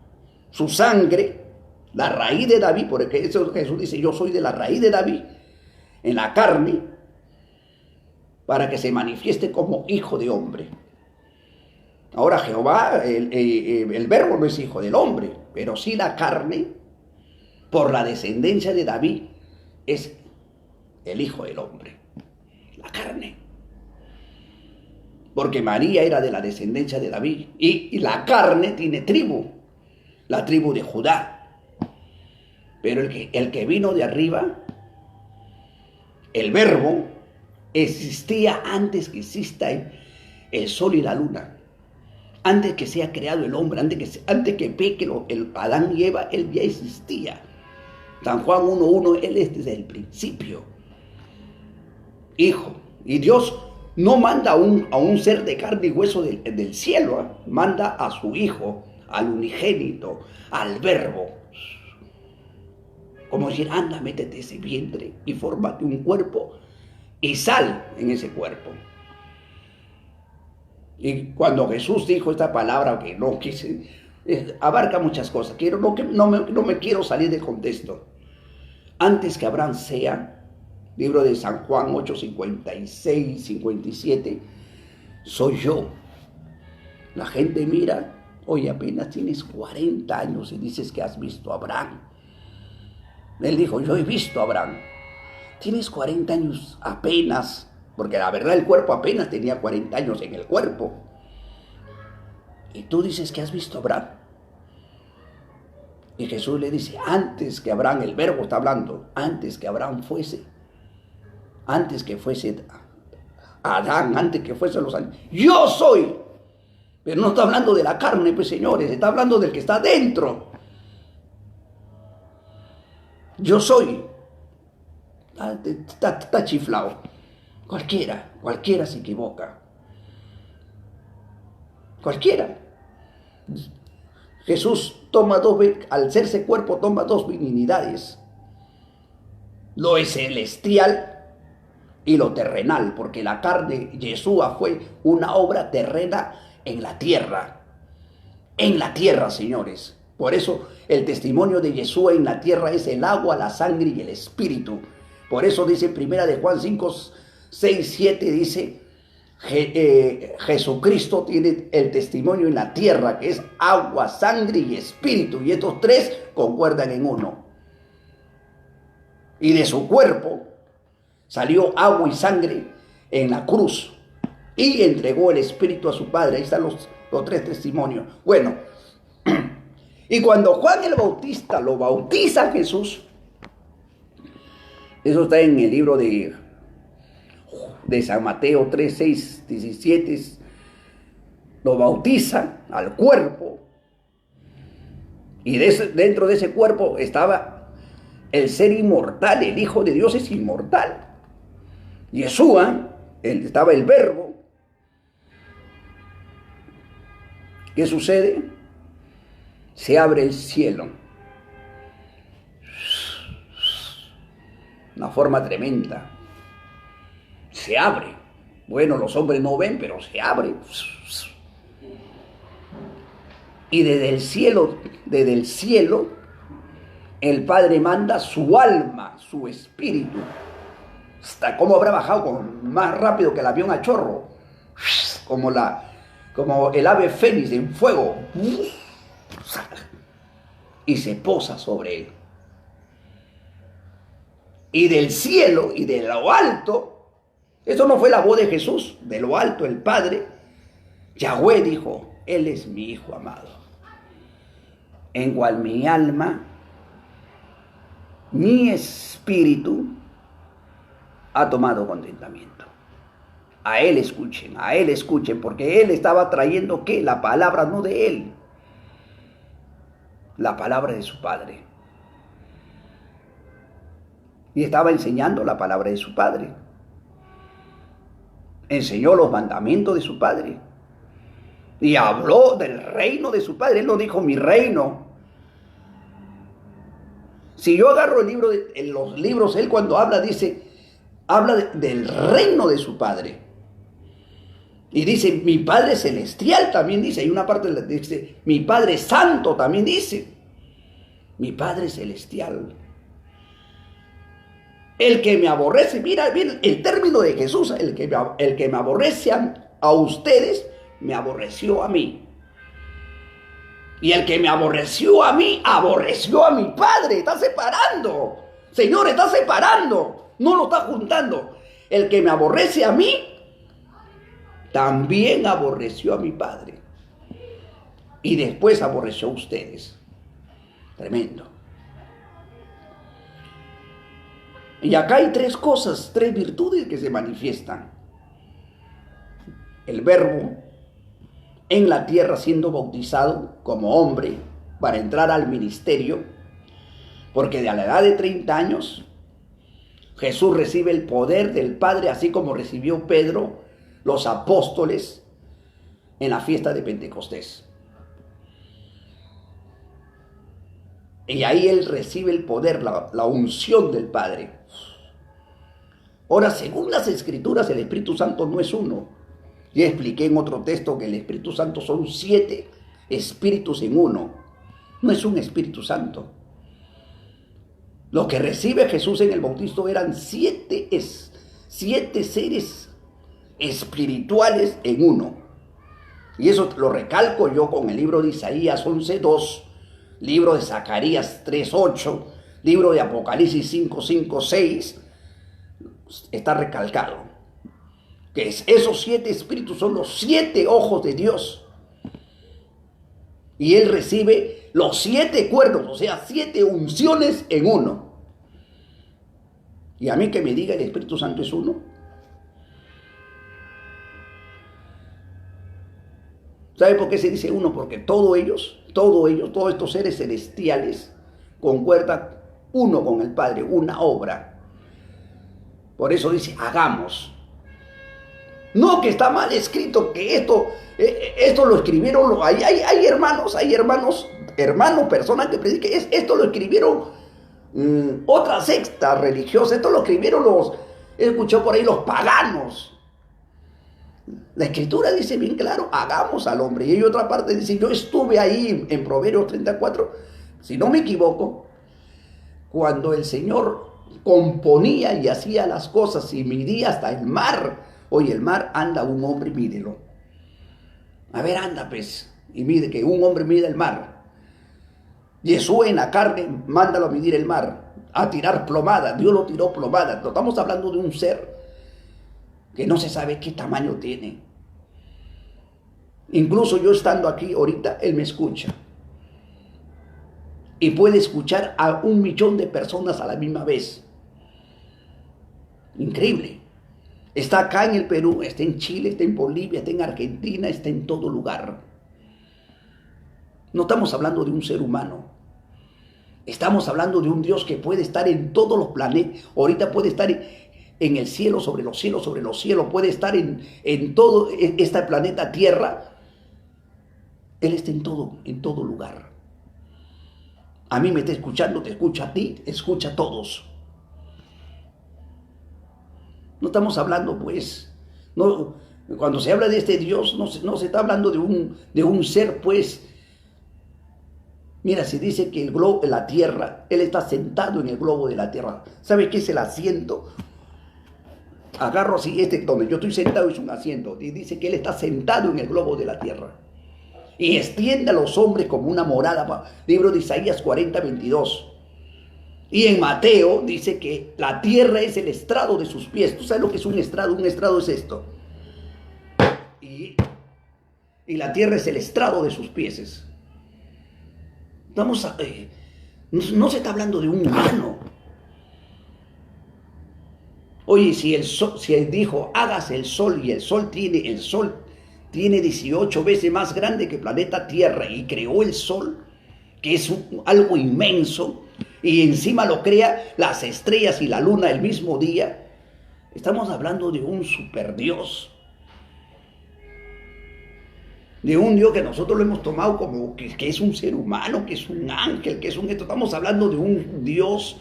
A: su sangre, la raíz de David, porque eso Jesús dice: yo soy de la raíz de David, en la carne, para que se manifieste como hijo de hombre. Ahora Jehová, el Verbo no es hijo del hombre, pero sí la carne, por la descendencia de David, es el hijo del hombre. La carne. Porque María era de la descendencia de David. Y la carne tiene tribu. La tribu de Judá. Pero el que vino de arriba, el Verbo, existía antes que exista el sol y la luna. Antes que sea creado el hombre, antes que peque el Adán y Eva, él ya existía. San Juan 1:1, él es desde el principio. Hijo. Y Dios no manda a un ser de carne y hueso del cielo, ¿eh? Manda a su Hijo, al unigénito, al Verbo. Como decir: anda, métete ese vientre y fórmate un cuerpo y sal en ese cuerpo. Y cuando Jesús dijo esta palabra, que no quise, abarca muchas cosas, no me quiero salir del contexto. Antes que Abraham sea, libro de San Juan 8:56, 57, soy yo. La gente mira: oye, apenas tienes 40 años y dices que has visto a Abraham. Él dijo: yo he visto a Abraham. Tienes 40 años apenas, porque la verdad el cuerpo apenas tenía 40 años en el cuerpo. Y tú dices que has visto a Abraham. Y Jesús le dice: antes que Abraham, el Verbo está hablando, antes que Abraham fuese, antes que fuese Adán, antes que fuese los años, yo soy. Pero no está hablando de la carne, pues señores, está hablando del que está dentro. Yo soy. Está chiflado. Cualquiera se equivoca. Cualquiera. Jesús al serse cuerpo, toma dos divinidades: lo celestial y lo terrenal, porque la carne, Yeshua, fue una obra terrena en la tierra. En la tierra, señores. Por eso el testimonio de Yeshua en la tierra es el agua, la sangre y el espíritu. Por eso dice primera de Juan 5:6-7, dice: Jesucristo tiene el testimonio en la tierra, que es agua, sangre y espíritu, y estos tres concuerdan en uno. Y de su cuerpo salió agua y sangre en la cruz, y entregó el espíritu a su Padre. Ahí están los tres testimonios. Bueno, y cuando Juan el Bautista lo bautiza a Jesús, eso está en el libro de de San Mateo 3, 6, 17, lo bautiza al cuerpo, y dentro de ese cuerpo estaba el ser inmortal, el Hijo de Dios es inmortal. Yeshua, estaba el Verbo. ¿Qué sucede? Se abre el cielo. Una forma tremenda. Se abre. Bueno, los hombres no ven, pero se abre. Y desde el cielo, el Padre manda su alma, su espíritu. Hasta cómo habrá bajado más rápido que el avión a chorro. Como el ave fénix en fuego. Y se posa sobre él. Y del cielo y de lo alto, eso no fue la voz de Jesús, de lo alto el Padre, Yahweh dijo, Él es mi Hijo amado, en cual mi alma, mi espíritu ha tomado contentamiento. A Él escuchen, porque Él estaba trayendo ¿qué? La palabra no de Él, la palabra de su Padre. Y estaba enseñando la palabra de su Padre. Enseñó los mandamientos de su Padre. Y habló del reino de su Padre. Él no dijo mi reino. Si yo agarro en los libros, él cuando habla, del reino de su Padre. Y dice, mi Padre celestial también dice. Hay una parte dice, mi Padre santo también dice. Mi Padre celestial. El que me aborrece, mira bien el término de Jesús, el que me aborrece a ustedes, me aborreció a mí. Y el que me aborreció a mí, aborreció a mi Padre. Está separando. Señor, está separando. No lo está juntando. El que me aborrece a mí, también aborreció a mi Padre. Y después aborreció a ustedes. Tremendo. Y acá hay tres virtudes que se manifiestan. El Verbo en la tierra siendo bautizado como hombre para entrar al ministerio, porque a la edad de 30 años Jesús recibe el poder del Padre, así como recibió Pedro, los apóstoles, en la fiesta de Pentecostés. Y ahí él recibe el poder, la unción del Padre. Ahora, según las Escrituras, el Espíritu Santo no es uno. Ya expliqué en otro texto que el Espíritu Santo son 7 espíritus en uno. No es un Espíritu Santo. Lo que recibe Jesús en el bautismo eran 7 seres espirituales en uno. Y eso lo recalco yo con el libro de Isaías 11:2, libro de Zacarías 3:8, libro de Apocalipsis 5:5-6. Está recalcado que esos 7 espíritus son los 7 ojos de Dios. Y él recibe los 7 cuernos, o sea, 7 unciones en uno. Y a mí que me diga el Espíritu Santo es uno. ¿Sabe por qué se dice uno? Porque todos estos seres celestiales concuerdan uno con el Padre, una obra. Por eso dice, hagamos. No que está mal escrito, que esto lo escribieron, hay hermanos, personas que predican, esto lo escribieron otra secta religiosa, esto lo escribieron he escuchado por ahí los paganos. La Escritura dice bien claro, hagamos al hombre. Y hay otra parte, dice, yo estuve ahí en Proverbios 34, si no me equivoco, cuando el Señor componía y hacía las cosas y midía hasta el mar. Oye, el mar, anda un hombre y mídelo. A ver, anda pues, y mide, que un hombre mide el mar. Jesús en la carne, mándalo a medir el mar, a tirar plomada. Dios lo tiró plomada. No estamos hablando de un ser que no se sabe qué tamaño tiene. Incluso yo estando aquí ahorita, Él me escucha. Y puede escuchar a 1 millón de personas a la misma vez. Increíble. Está acá en el Perú, está en Chile, está en Bolivia, está en Argentina, está en todo lugar. No estamos hablando de un ser humano. Estamos hablando de un Dios que puede estar en todos los planetas. Ahorita puede estar en el cielo, sobre los cielos, sobre los cielos. Puede estar en todo este planeta Tierra. Él está en todo lugar. A mí me está escuchando, te escucha a ti, escucha a todos. No estamos hablando, pues, no, cuando se habla de este Dios, no se está hablando de un ser, pues. Mira, se dice que el globo, la tierra, Él está sentado en el globo de la tierra. ¿Sabe qué es el asiento? Agarro así, donde yo estoy sentado es un asiento. Y dice que Él está sentado en el globo de la tierra. Y extiende a los hombres como una morada. Libro de Isaías 40:22. Y en Mateo dice que la tierra es el estrado de sus pies. ¿Tú sabes lo que es un estrado? Un estrado es esto. Y la tierra es el estrado de sus pies. No se está hablando de un humano. Oye, si Él dijo, hágase el sol, y el sol tiene 18 veces más grande que el planeta Tierra, y creó el sol, que es algo inmenso, y encima lo crea las estrellas y la luna el mismo día. Estamos hablando de un superdios. De un Dios que nosotros lo hemos tomado como que es un ser humano, que es un ángel, que es un esto. Estamos hablando de un Dios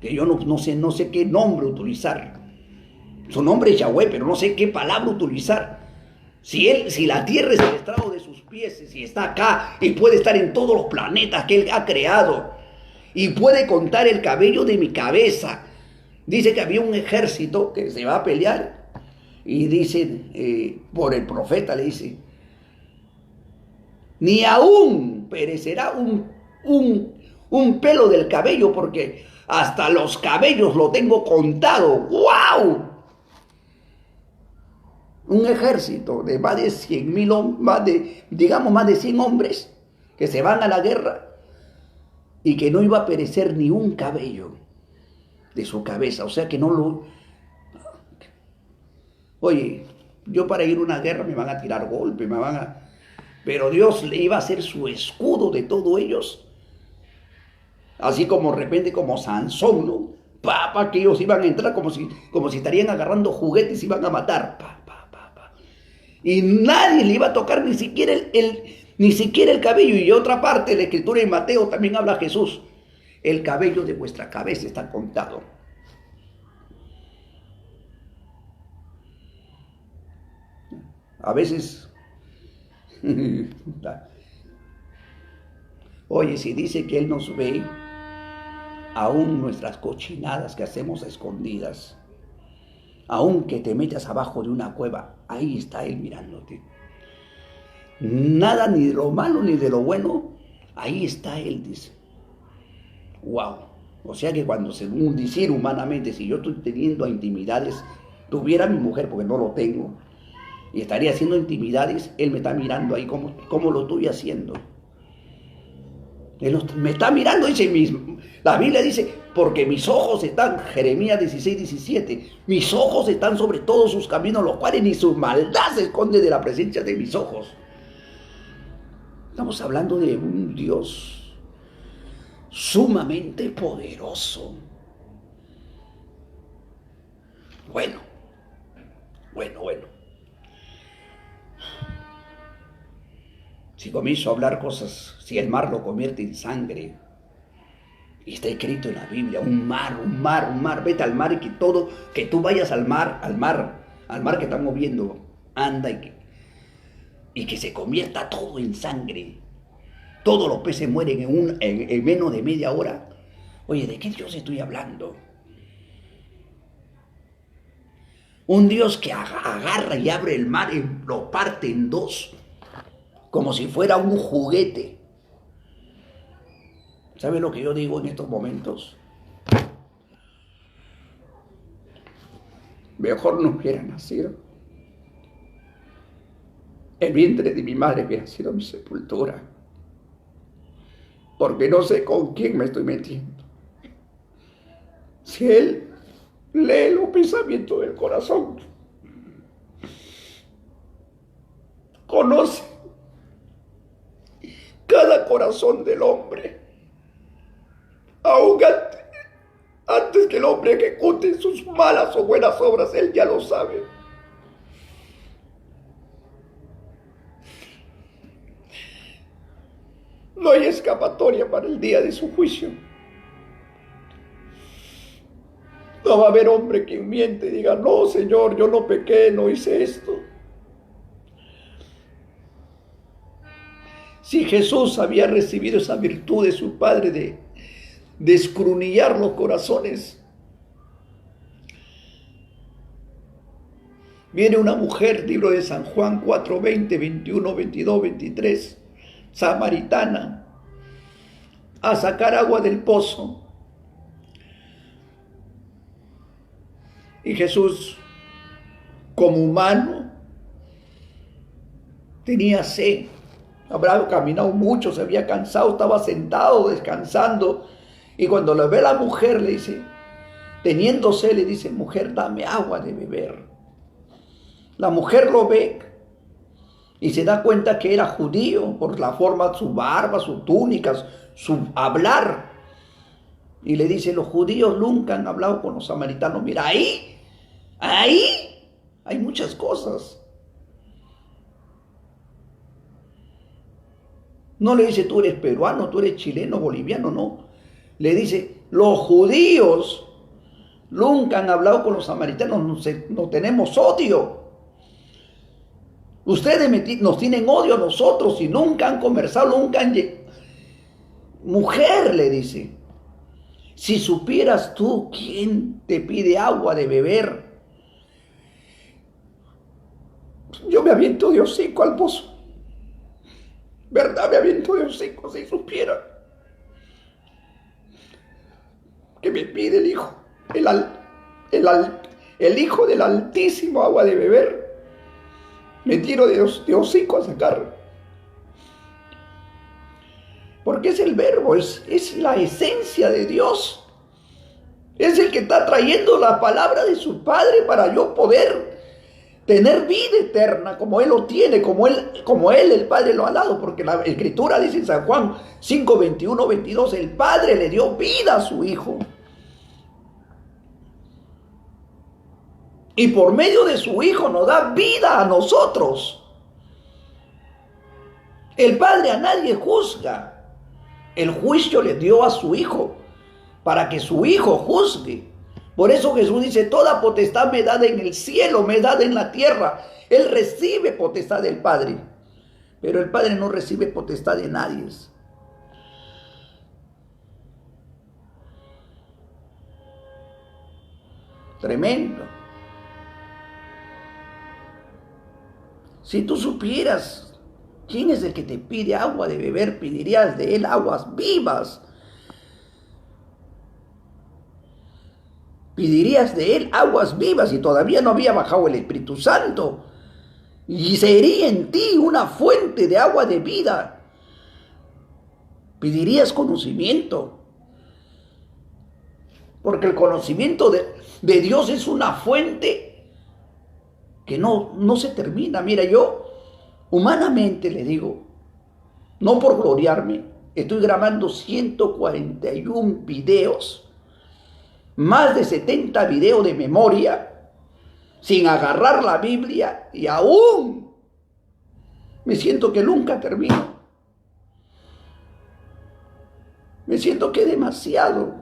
A: que yo no sé qué nombre utilizar. Su nombre es Yahweh, pero no sé qué palabra utilizar. Si la tierra es el estrado de sus pies, si está acá y puede estar en todos los planetas que Él ha creado y puede contar el cabello de mi cabeza. Dice que había un ejército que se va a pelear. Y dice, por el profeta le dice, ni aún perecerá un pelo del cabello, porque hasta los cabellos lo tengo contado. ¡Wow! Un ejército de más de 100,000 hombres, más de 100 hombres que se van a la guerra y que no iba a perecer ni un cabello de su cabeza. O sea que no lo... Oye, yo para ir a una guerra me van a tirar golpes, pero Dios le iba a hacer su escudo de todos ellos. Así como de repente como Sansón, ¿no? Que ellos iban a entrar como si estarían agarrando juguetes y iban a matar. Y nadie le iba a tocar ni siquiera el cabello. Y otra parte de la escritura en Mateo también habla Jesús. El cabello de vuestra cabeza está contado. A veces, oye, si dice que Él nos ve, aún nuestras cochinadas que hacemos a escondidas, aún que te metas abajo de una cueva, ahí está Él mirándote. Nada ni de lo malo ni de lo bueno, ahí está Él, dice. Wow. O sea que cuando según decir humanamente, si yo estoy teniendo intimidades, tuviera a mi mujer, porque no lo tengo, y estaría haciendo intimidades, Él me está mirando ahí como lo estoy haciendo. Él me está mirando, dice mismo. La Biblia dice, porque mis ojos están, Jeremías 16:17, mis ojos están sobre todos sus caminos, los cuales ni su maldad se esconde de la presencia de mis ojos. Estamos hablando de un Dios sumamente poderoso. Bueno. Si comienzo a hablar cosas, si el mar lo convierte en sangre, y está escrito en la Biblia, un mar, vete al mar y que tú vayas al mar que estamos viendo, anda y que se convierta todo en sangre. Todos los peces mueren en menos de media hora. Oye, ¿de qué Dios estoy hablando? Un Dios que agarra y abre el mar y lo parte en dos, como si fuera un juguete. ¿Sabe lo que yo digo en estos momentos? Mejor no hubiera nacido. El vientre de mi madre hubiera sido mi sepultura. Porque no sé con quién me estoy metiendo. Si Él lee los pensamientos del corazón, conoce cada corazón del hombre, aún antes que el hombre ejecute sus malas o buenas obras, Él ya lo sabe. No hay escapatoria para el día de su juicio. No va a haber hombre que miente y diga, no, Señor, yo no pequé, no hice esto. Si Jesús había recibido esa virtud de su Padre de escudriñar los corazones, viene una mujer, libro de San Juan 4, 20, 21, 22, 23, samaritana, a sacar agua del pozo. Y Jesús, como humano, tenía sed. Habrá caminado mucho, se había cansado, estaba sentado, descansando. Y cuando le ve a la mujer, le dice, teniendo sed, le dice, mujer, dame agua de beber. La mujer lo ve y se da cuenta que era judío por la forma de su barba, sus túnicas, su hablar. Y le dice, los judíos nunca han hablado con los samaritanos. Mira, ahí hay muchas cosas. No le dice, tú eres peruano, tú eres chileno, boliviano, no. Le dice, los judíos nunca han hablado con los samaritanos, no tenemos odio. Ustedes nos tienen odio a nosotros y nunca han conversado, nunca han... Mujer, le dice, si supieras tú quién te pide agua de beber, yo me aviento de hocico al pozo. ¿Verdad? Me aviento de hocico si supiera que me pide el Hijo, el Hijo del Altísimo agua de beber. Me tiro de hocico a sacar. Porque es el verbo, es la esencia de Dios. Es el que está trayendo la palabra de su Padre para yo poder tener vida eterna como Él lo tiene, como Él, el Padre lo ha dado. Porque la Escritura dice en San Juan 5, 21, 22, el Padre le dio vida a su Hijo. Y por medio de su Hijo nos da vida a nosotros. El Padre a nadie juzga. El juicio le dio a su Hijo para que su Hijo juzgue. Por eso Jesús dice, toda potestad me da en el cielo, me da en la tierra. Él recibe potestad del Padre. Pero el Padre no recibe potestad de nadie. Tremendo. Si tú supieras quién es el que te pide agua de beber, pedirías de él aguas vivas. Pedirías de él aguas vivas y todavía no había bajado el Espíritu Santo. Y sería en ti una fuente de agua de vida. Pedirías conocimiento. Porque el conocimiento de Dios es una fuente que no se termina. Mira, yo humanamente le digo, no por gloriarme, estoy grabando 141 videos, más de 70 videos de memoria, sin agarrar la Biblia, y aún me siento que nunca termino. Me siento que es demasiado.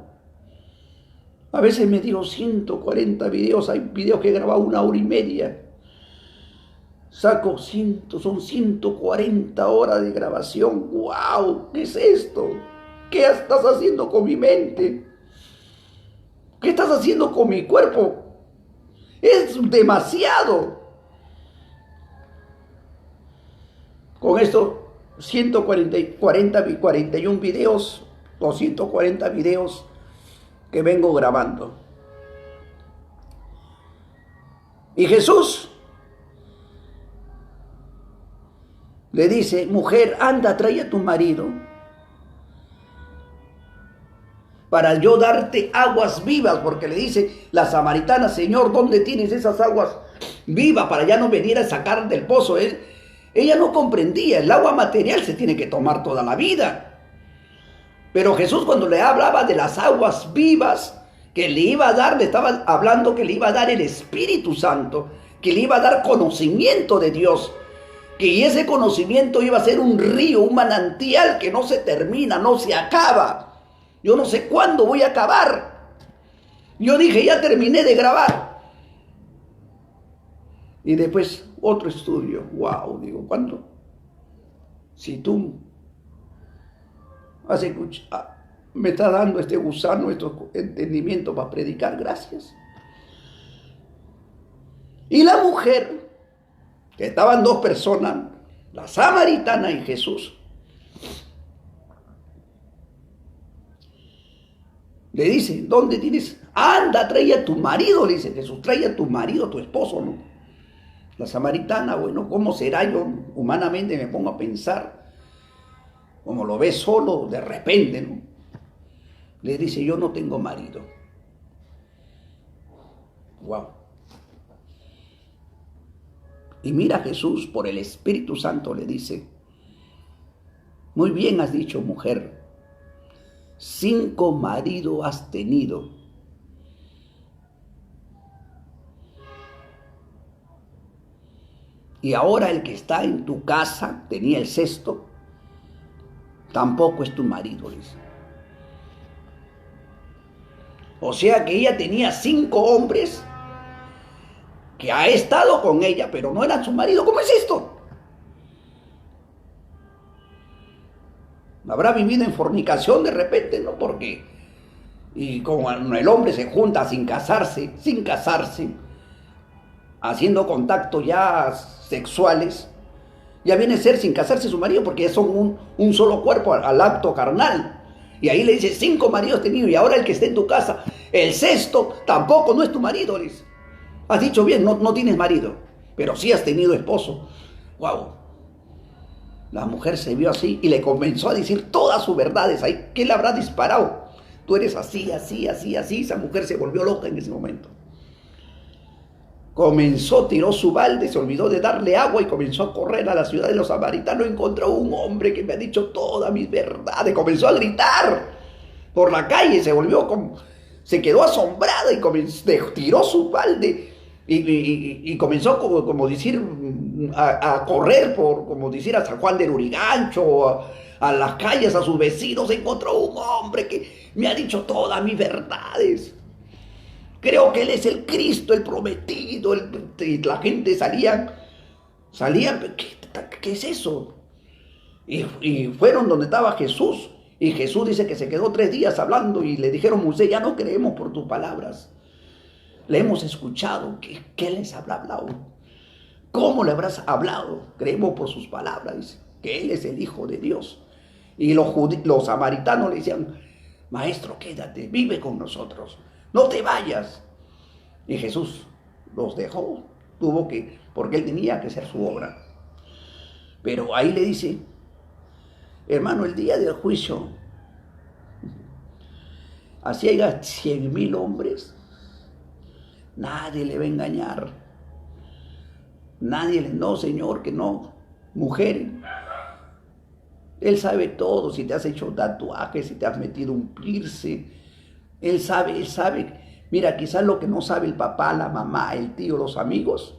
A: A veces me digo 140 videos, hay videos que he grabado 1 hora y media. Saco son 140 horas de grabación. ¡Wow! ¿Qué es esto? ¿Qué estás haciendo con mi mente? ¿Qué estás haciendo con mi cuerpo? Es demasiado. Con estos 41 videos o 140 videos que vengo grabando. Y Jesús le dice, mujer, anda, trae a tu marido. para yo darte aguas vivas, porque le dice la samaritana, Señor, ¿dónde tienes esas aguas vivas para ya no venir a sacar del pozo? Ella no comprendía, el agua material se tiene que tomar toda la vida. Pero Jesús, cuando le hablaba de las aguas vivas que le iba a dar, le estaba hablando que le iba a dar el Espíritu Santo, que le iba a dar conocimiento de Dios, que ese conocimiento iba a ser un río, un manantial que no se termina, no se acaba. Yo no sé cuándo voy a acabar. Yo dije, ya terminé de grabar. Y después otro estudio. Wow, digo, ¿cuándo? Si tú me estás dando este gusano, estos entendimientos para predicar, gracias. Y la mujer, que estaban dos personas, la samaritana y Jesús, le dice, ¿dónde tienes? Anda, trae a tu marido, le dice Jesús, trae a tu marido, tu esposo, ¿no? La samaritana, bueno, ¿cómo será? Yo humanamente me pongo a pensar, como lo ve solo de repente, ¿no? Le dice, yo no tengo marido. Wow. Y mira, Jesús, por el Espíritu Santo, le dice, muy bien has dicho, mujer, 5 maridos has tenido. Y ahora el que está en tu casa, tenía el 6º, tampoco es tu marido, dice. O sea que ella tenía 5 hombres que ha estado con ella, pero no eran su marido. ¿Cómo es esto? Habrá vivido en fornicación de repente, ¿no? Porque, y como el hombre se junta sin casarse, haciendo contactos ya sexuales, ya viene a ser sin casarse su marido, porque son un solo cuerpo al acto carnal. Y ahí le dice, 5 maridos tenido, y ahora el que esté en tu casa, el 6º, tampoco no es tu marido, dice. Has dicho bien, no tienes marido, pero sí has tenido esposo. Wow. La mujer se vio así y le comenzó a decir todas sus verdades. Ahí, ¿qué le habrá disparado? Tú eres así, así, así, así. Esa mujer se volvió loca en ese momento. Comenzó, tiró su balde, se olvidó de darle agua y comenzó a correr a la ciudad de los samaritanos. Encontró un hombre que me ha dicho todas mis verdades. Comenzó a gritar por la calle, se quedó asombrada y tiró su balde y comenzó como decir a correr como decir a San Juan del Urigancho, a las calles, a sus vecinos. Encontró un hombre que me ha dicho todas mis verdades. Creo que Él es el Cristo, el prometido. Y la gente salían, ¿qué es eso? Y fueron donde estaba Jesús. Y Jesús dice que se quedó 3 días hablando y le dijeron, Moisés, ya no creemos por tus palabras. Le hemos escuchado. ¿Qué les habrá hablado? ¿Cómo le habrás hablado? Creemos por sus palabras. Dice que Él es el Hijo de Dios. Y los samaritanos le decían, maestro, quédate, vive con nosotros. No te vayas. Y Jesús los dejó, porque Él tenía que hacer su obra. Pero ahí le dice, hermano, el día del juicio, así haya 100,000 hombres, nadie le va a engañar. No, Señor, que no. Mujer, Él sabe todo, si te has hecho tatuajes, si te has metido un piercing. Él sabe. Mira, quizás lo que no sabe el papá, la mamá, el tío, los amigos.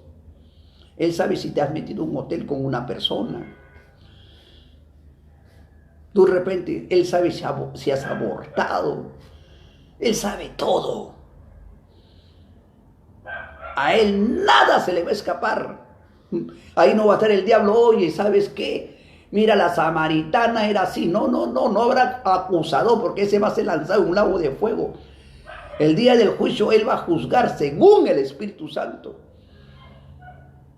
A: Él sabe si te has metido en un hotel con una persona. Tú de repente, Él sabe si has abortado. Él sabe todo. A Él nada se le va a escapar. Ahí no va a estar el diablo, oye, ¿sabes qué? Mira, la samaritana era así. No habrá acusado, porque ese va a ser lanzado en un lago de fuego. El día del juicio Él va a juzgar según el Espíritu Santo.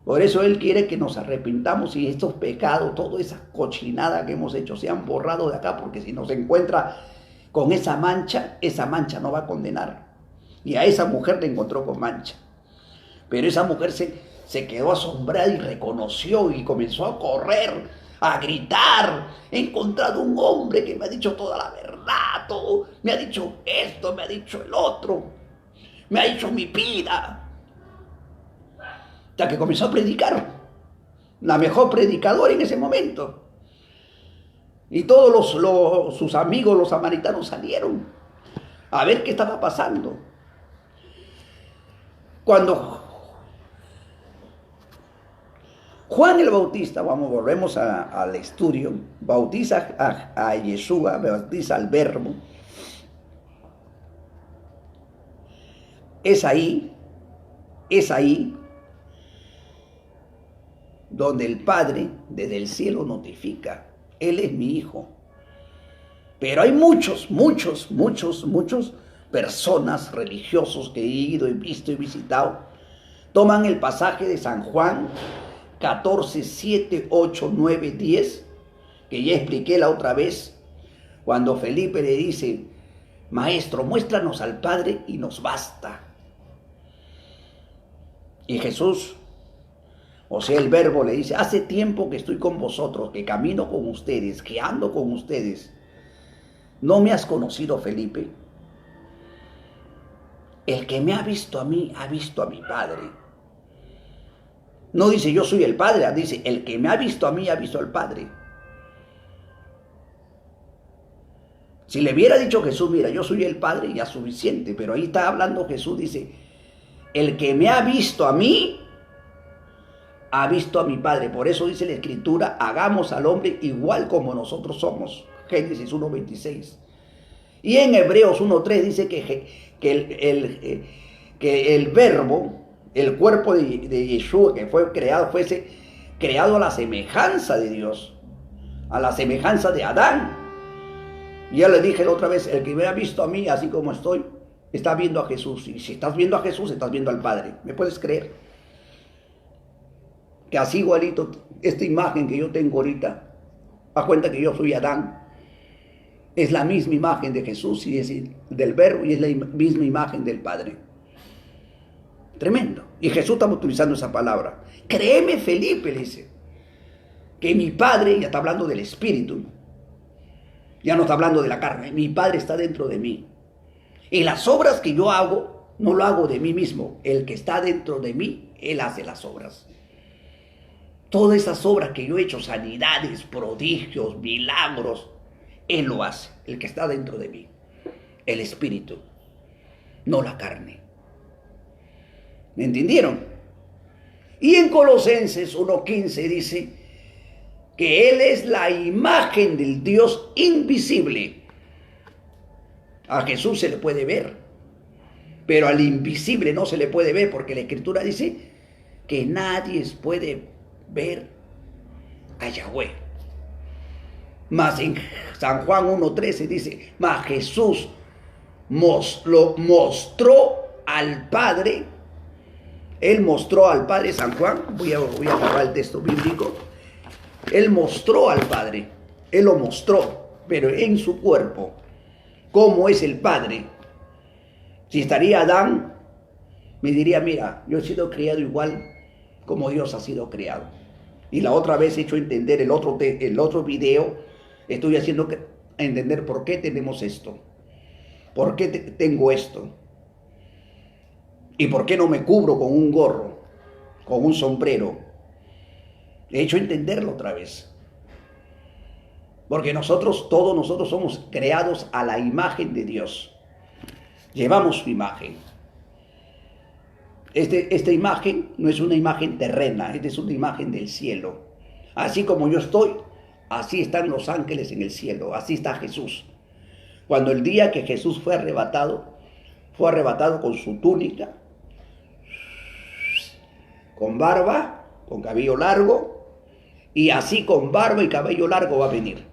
A: Por eso Él quiere que nos arrepintamos y estos pecados, toda esa cochinada que hemos hecho, sean borrados de acá, porque si nos encuentra con esa mancha no va a condenar. Y a esa mujer le encontró con mancha. Pero esa mujer se quedó asombrada y reconoció y comenzó a correr, a gritar. He encontrado un hombre que me ha dicho toda la verdad. todo, me ha dicho esto, me ha dicho el otro, me ha dicho mi vida. Hasta que comenzó a predicar, la mejor predicadora en ese momento. Y todos sus amigos, los samaritanos, salieron a ver qué estaba pasando. Cuando Juan el Bautista, volvemos al estudio, bautiza a Yeshua, bautiza al Verbo. Es ahí donde el Padre desde el cielo notifica: Él es mi Hijo. Pero hay muchos personas religiosos que he ido, he visto y visitado, toman el pasaje de San Juan 14, 7, 8, 9, 10, que ya expliqué la otra vez, cuando Felipe le dice: Maestro, muéstranos al Padre y nos basta. Y Jesús, o sea, el Verbo, le dice: hace tiempo que estoy con vosotros, que camino con ustedes, que ando con ustedes. ¿No me has conocido, Felipe? El que me ha visto a mí, ha visto a mi Padre. No dice yo soy el Padre, dice el que me ha visto a mí, ha visto al Padre. Si le hubiera dicho Jesús: mira, yo soy el Padre, ya suficiente. Pero ahí está hablando Jesús, dice: el que me ha visto a mí, ha visto a mi Padre. Por eso dice la Escritura: hagamos al hombre igual como nosotros somos. Génesis 1:26. Y en Hebreos 1:3 dice que el Verbo, el cuerpo de Yeshua que fue creado, fuese creado a la semejanza de Dios, a la semejanza de Adán. Ya le dije la otra vez: el que me ha visto a mí así como estoy, está viendo a Jesús. Y si estás viendo a Jesús, estás viendo al Padre. ¿Me puedes creer? Que así igualito, esta imagen que yo tengo ahorita, a cuenta que yo soy Adán, es la misma imagen de Jesús y es del Verbo, y es la misma imagen del Padre. Tremendo. Y Jesús está utilizando esa palabra. Créeme, Felipe, le dice, que mi Padre, ya está hablando del Espíritu, ya no está hablando de la carne, mi Padre está dentro de mí. Y las obras que yo hago, no lo hago de mí mismo. El que está dentro de mí, Él hace las obras. Todas esas obras que yo he hecho, sanidades, prodigios, milagros, Él lo hace, el que está dentro de mí, el Espíritu, no la carne. ¿Me entendieron? Y en Colosenses 1:15 dice que Él es la imagen del Dios invisible. A Jesús se le puede ver, pero al invisible no se le puede ver, porque la Escritura dice que nadie puede ver a Yahweh. Mas en San Juan 1:13 dice: mas Jesús lo mostró al Padre. Él mostró al Padre. San Juan, voy a agarrar el texto bíblico. Él mostró al Padre. Él lo mostró, pero en su cuerpo. ¿Cómo es el Padre? Si estaría Adán, me diría: mira, yo he sido criado igual como Dios ha sido criado. Y la otra vez he hecho entender el otro video, estoy haciendo entender por qué tenemos esto, por qué tengo esto, y por qué no me cubro con un gorro, con un sombrero. He hecho entenderlo otra vez. Porque todos nosotros somos creados a la imagen de Dios. Llevamos su imagen. Esta imagen no es una imagen terrena, esta es una imagen del cielo. Así como yo estoy, así están los ángeles en el cielo, así está Jesús. Cuando el día que Jesús fue arrebatado con su túnica, con barba, con cabello largo, y así con barba y cabello largo va a venir.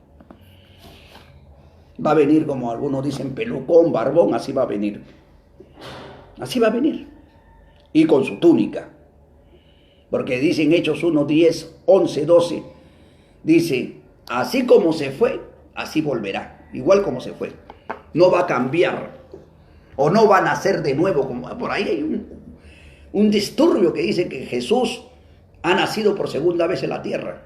A: Va a venir, como algunos dicen, pelucón, barbón, así va a venir. Así va a venir. Y con su túnica. Porque dicen Hechos 1:10, 11, 12, dice: así como se fue, así volverá. Igual como se fue. No va a cambiar. O no va a nacer de nuevo. Como por ahí hay un disturbio que dice que Jesús ha nacido por segunda vez en la tierra.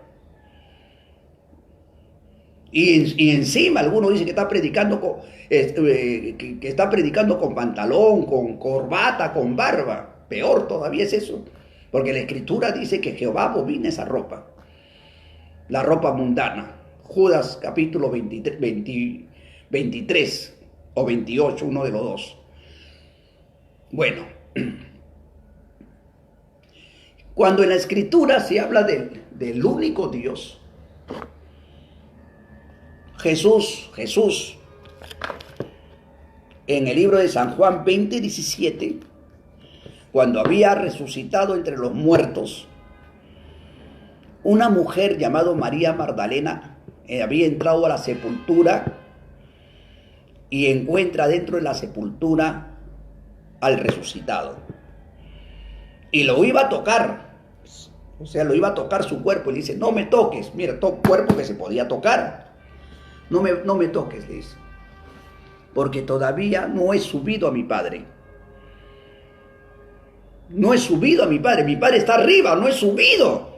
A: Y encima algunos dicen que está predicando que está predicando con pantalón, con corbata, con barba. Peor todavía es eso. Porque la Escritura dice que Jehová abomina esa ropa. La ropa mundana. Judas capítulo 23 o 28, uno de los dos. Bueno, cuando en la Escritura se habla del único Dios, Jesús, en el libro de San Juan 20:17, cuando había resucitado entre los muertos, una mujer llamada María Magdalena había entrado a la sepultura y encuentra dentro de la sepultura al resucitado. Y lo iba a tocar, o sea, lo iba a tocar su cuerpo y le dice, no me toques, mira, todo cuerpo que se podía tocar. No me toques, le dice, porque todavía no he subido a mi Padre. No he subido a mi Padre está arriba, no he subido.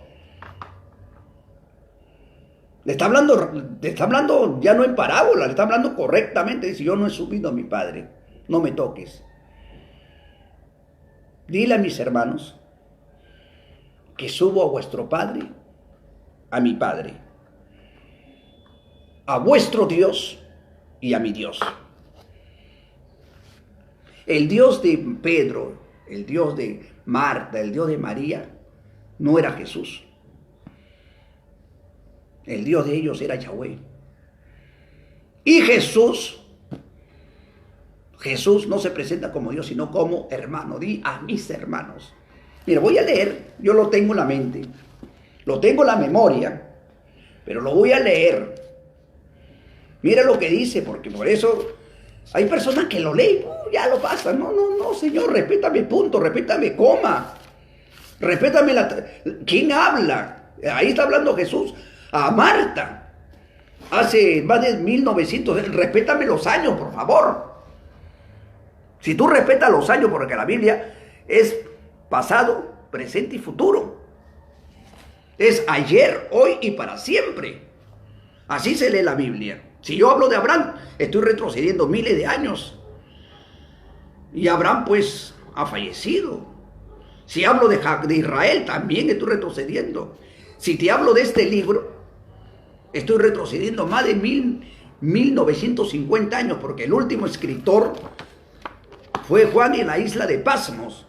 A: Le está hablando ya no en parábola, le está hablando correctamente. Dice, yo no he subido a mi Padre, no me toques. Dile a mis hermanos que subo a vuestro Padre, a mi Padre, a vuestro Dios y a mi Dios. El Dios de Pedro, el Dios de Marta, el Dios de María, no era Jesús. El Dios de ellos era Yahweh. Y Jesús no se presenta como Dios, sino como hermano. Di a mis hermanos. Mira, voy a leer, yo lo tengo en la mente, lo tengo en la memoria, pero lo voy a leer. Mira lo que dice, porque por eso hay personas que lo leen, ya lo pasan. No, Señor, respétame punto, respétame coma, respétame ¿quién habla? Ahí está hablando Jesús a Marta, hace más de 1900, respétame los años, por favor. Si tú respetas los años, porque la Biblia es pasado, presente y futuro. Es ayer, hoy y para siempre. Así se lee la Biblia. Si yo hablo de Abraham, estoy retrocediendo miles de años. Y Abraham pues ha fallecido. Si hablo de Israel, también estoy retrocediendo. Si te hablo de este libro, estoy retrocediendo más de 1950 años, porque el último escritor fue Juan en la isla de Patmos.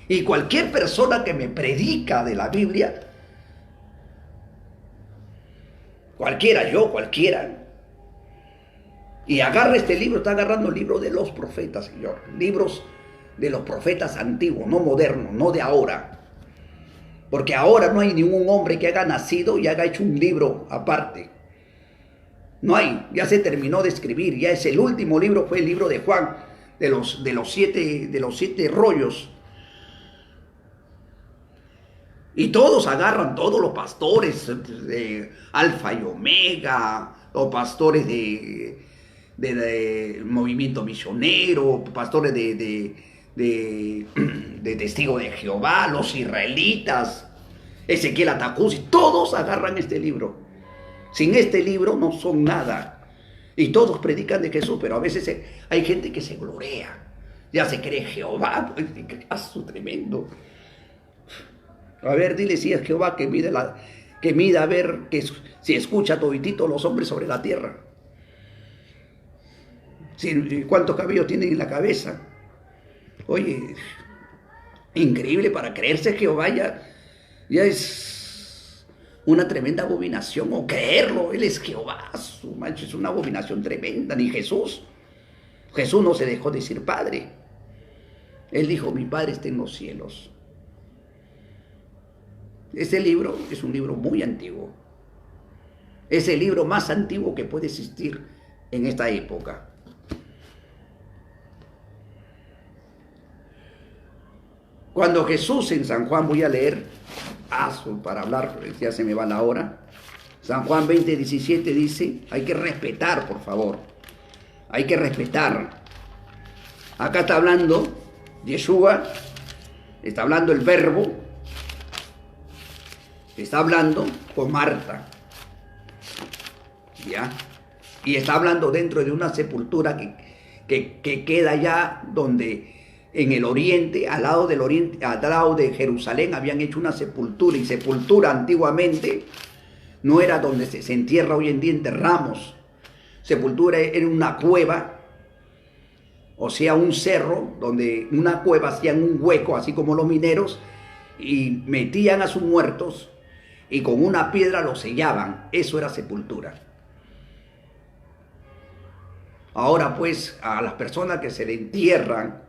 A: Y cualquier persona que me predica de la Biblia, cualquiera, y agarra este libro, está agarrando el libro de los profetas, Señor. Libros de los profetas antiguos, no modernos, no de ahora. Porque ahora no hay ningún hombre que haya nacido y haya hecho un libro aparte. No hay, ya se terminó de escribir, ya es el último libro, fue el libro de Juan, de los siete rollos. Y todos agarran, todos los pastores de Alfa y Omega, los pastores de movimiento misionero, pastores de Testigo de Jehová, los israelitas, Ezequiel Atacuzzi, todos agarran este libro. Sin este libro no son nada. Y todos predican de Jesús, pero a veces hay gente que se glorea, ya se cree Jehová, ¡su tremendo! A ver, dile si es Jehová que mida a ver si escucha toditito los hombres sobre la tierra. ¿Cuántos cabellos tienen en la cabeza? Oye, increíble, para creerse Jehová ya es una tremenda abominación, o creerlo, Él es Jehová, su mancho, es una abominación tremenda. Ni Jesús no se dejó decir Padre. Él dijo, mi Padre está en los cielos. Este libro es un libro muy antiguo. Es el libro más antiguo que puede existir en esta época. Cuando Jesús en San Juan, voy a leer, para hablar, ya se me va la hora. San Juan 20:17 dice, hay que respetar, por favor. Hay que respetar. Acá está hablando Yeshua, está hablando el Verbo, está hablando con Marta. ¿ya? Y está hablando dentro de una sepultura que queda allá donde en el oriente, al lado del oriente, al lado de Jerusalén, habían hecho una sepultura. Y sepultura antiguamente no era donde se entierra hoy en día, enterramos. Sepultura era una cueva, o sea, un cerro, donde una cueva hacían un hueco, así como los mineros, y metían a sus muertos y con una piedra los sellaban. Eso era sepultura. Ahora pues a las personas que se le entierran,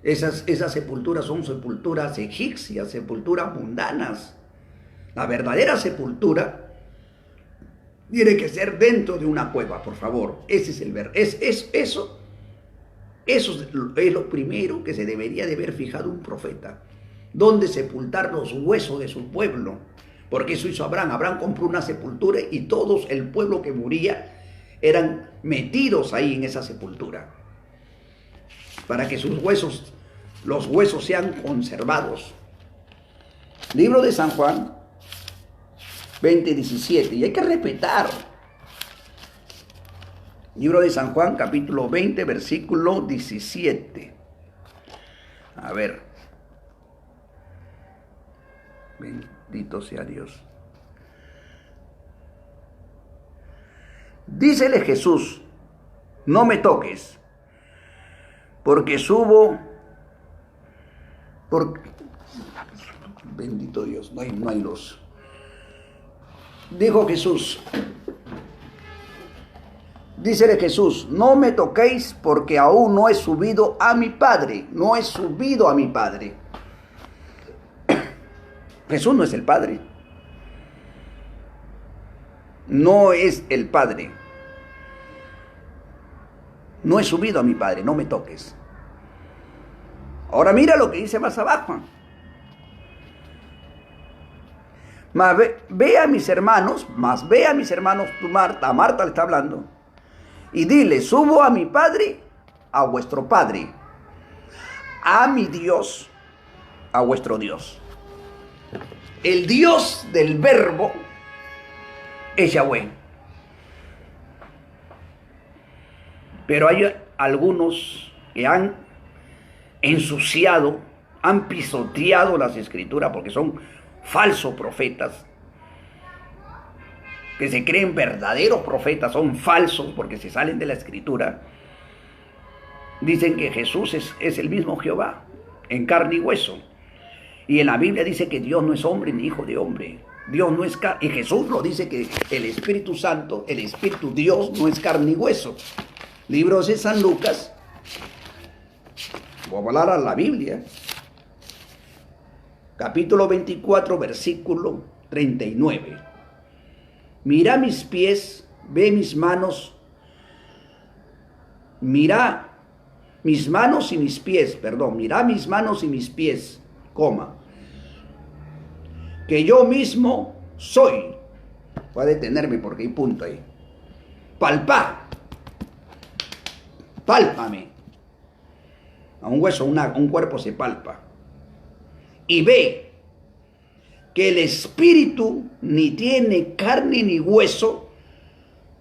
A: esas sepulturas son sepulturas egipcias, sepulturas mundanas. La verdadera sepultura tiene que ser dentro de una cueva, por favor. Ese es el ver. Eso es lo primero que se debería de haber fijado un profeta. ¿Dónde sepultar los huesos de su pueblo? Porque eso hizo Abraham. Abraham compró una sepultura y todos el pueblo que moría eran metidos ahí en esa sepultura. Para que sus huesos, los huesos sean conservados. Libro de San Juan 20:17. Y hay que respetar. Libro de San Juan, capítulo 20, versículo 17. A ver. Bendito sea Dios. Dícele Jesús: no me toques, porque subo. Bendito Dios, no hay luz. Dijo Jesús. Dícele Jesús: no me toquéis, porque aún no he subido a mi Padre. No he subido a mi Padre. Jesús no es el Padre. No es el Padre. No he subido a mi Padre, no me toques. Ahora mira lo que dice más abajo. Mas ve a mis hermanos, tu Marta, a Marta le está hablando, y dile: subo a mi Padre, a vuestro Padre, a mi Dios, a vuestro Dios. El Dios del Verbo es Yahweh. Pero hay algunos que han ensuciado, han pisoteado las Escrituras, porque son falsos profetas, que se creen verdaderos profetas, son falsos porque se salen de la Escritura. Dicen que Jesús es el mismo Jehová, en carne y hueso. Y en la Biblia dice que Dios no es hombre ni hijo de hombre. Dios no es carne. Y Jesús lo dice, que el Espíritu Santo, el Espíritu Dios, no es carne y hueso. Libros de San Lucas. Voy a hablar a la Biblia. Capítulo 24, versículo 39. Mira mis pies, ve mis manos. Mira mis manos y mis pies, mira mis manos y mis pies, que yo mismo soy. Voy a detenerme porque hay punto ahí. Pálpame. A un hueso, un cuerpo se palpa. Y ve que el espíritu ni tiene carne ni hueso,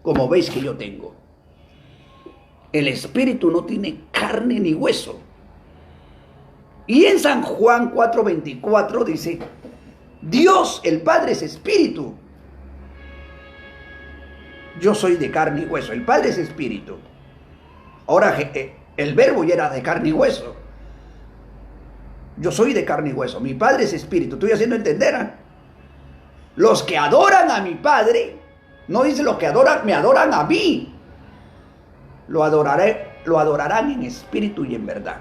A: como veis que yo tengo. El espíritu no tiene carne ni hueso. Y en San Juan 4:24 dice: Dios, el Padre, es espíritu. Yo soy de carne y hueso. El Padre es espíritu. Ahora, el Verbo ya era de carne y hueso. Yo soy de carne y hueso. Mi Padre es espíritu. Estoy haciendo entender, ¿eh? Los que adoran a mi Padre, no dice los que adoran, me adoran a mí. Lo adorarán en espíritu y en verdad.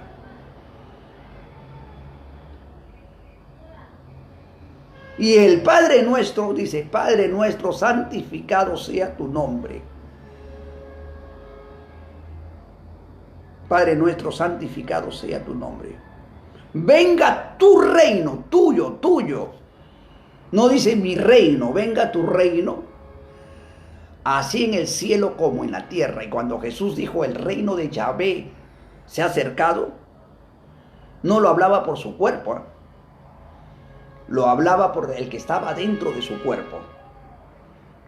A: Y el Padre nuestro, dice: Padre nuestro, santificado sea tu nombre. Padre nuestro, santificado sea tu nombre. Venga tu reino, tuyo. No dice mi reino, venga tu reino, así en el cielo como en la tierra. Y cuando Jesús dijo el reino de Yahvé se ha acercado, no lo hablaba por su cuerpo, ¿eh? Lo hablaba por el que estaba dentro de su cuerpo.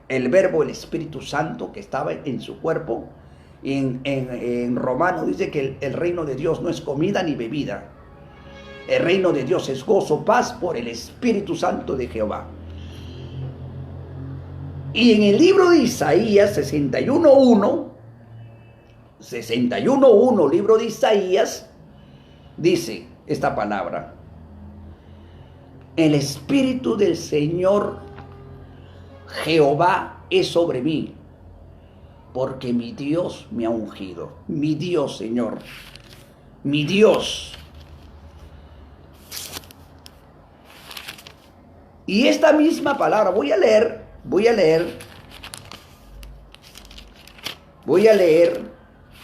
A: el verbo, el Espíritu Santo que estaba en su cuerpo. Y en Romano dice que el reino de Dios no es comida ni bebida. El reino de Dios es gozo, paz por el Espíritu Santo de Jehová. Y en el libro de Isaías 61.1, libro de Isaías, dice esta palabra: el Espíritu del Señor Jehová es sobre mí, porque mi Dios me ha ungido. Mi Dios, Señor, mi Dios. Y esta misma palabra, voy a leer,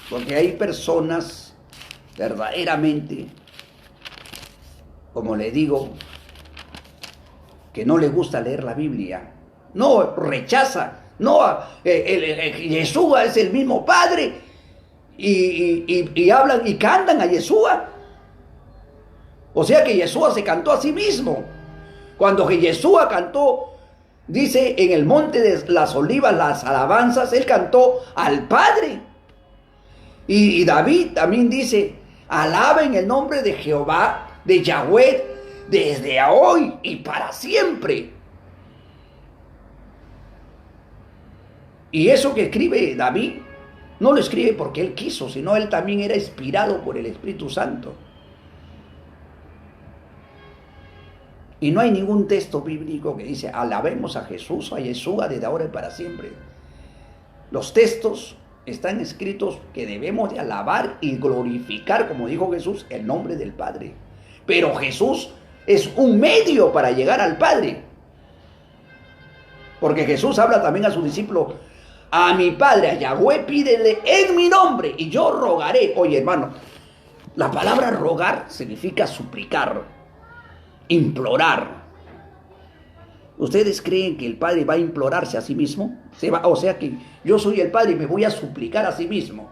A: porque hay personas verdaderamente, como le digo, que no le gusta leer la Biblia. No, rechaza. No, Yeshua es el mismo Padre. Y hablan y cantan a Yeshua. O sea que Yeshua se cantó a sí mismo. Cuando Yeshua cantó, dice en el monte de las olivas, las alabanzas, él cantó al Padre. Y David también dice: alaben el nombre de Jehová, de Yahweh, desde hoy y para siempre. Y eso que escribe David, no lo escribe porque él quiso, sino él también era inspirado por el Espíritu Santo. Y no hay ningún texto bíblico que dice: alabemos a Jesús o a Yeshua desde ahora y para siempre. Los textos están escritos que debemos de alabar y glorificar, como dijo Jesús, el nombre del Padre. Pero Jesús es un medio para llegar al Padre. Porque Jesús habla también a sus discípulos: a mi Padre, a Yahweh, pídele en mi nombre y yo rogaré. Oye, hermano, la palabra rogar significa suplicar, implorar. ¿Ustedes creen que el Padre va a implorarse a sí mismo? O sea que yo soy el Padre y me voy a suplicar a sí mismo.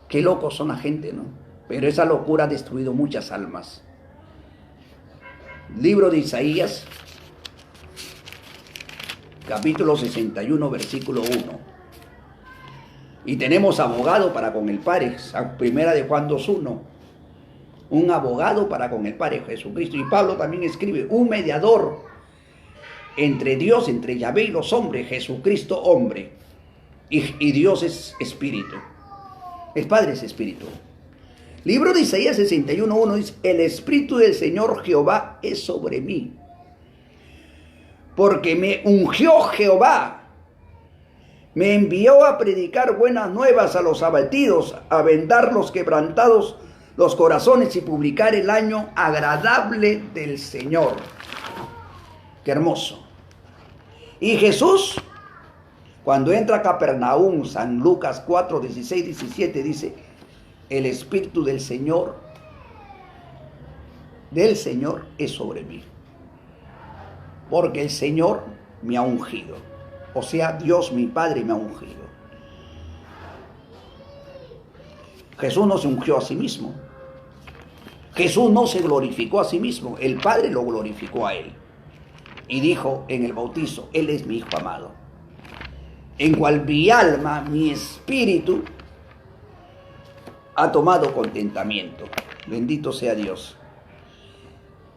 A: Qué locos son la gente, ¿no? Pero esa locura ha destruido muchas almas. Libro de Isaías, capítulo 61, versículo 1. Y tenemos abogado para con el Padre, primera de Juan 2:1. Un abogado para con el Padre, Jesucristo. Y Pablo también escribe: un mediador entre Dios, entre Yahvé y los hombres, Jesucristo hombre. Y Dios es espíritu. El Padre es espíritu. Libro de Isaías 61:1 dice: el Espíritu del Señor Jehová es sobre mí, porque me ungió Jehová, me envió a predicar buenas nuevas a los abatidos, a vendar los quebrantados los corazones y publicar el año agradable del Señor. Qué hermoso. Y Jesús, cuando entra a Capernaum, San Lucas 4, 16, 17, dice: el Espíritu del Señor es sobre mí, porque el Señor me ha ungido. O sea, Dios mi Padre me ha ungido. Jesús no se ungió a sí mismo. Jesús no se glorificó a sí mismo. El Padre lo glorificó a él. Y dijo en el bautizo: él es mi Hijo amado, en cual mi alma, mi espíritu, ha tomado contentamiento. Bendito sea Dios.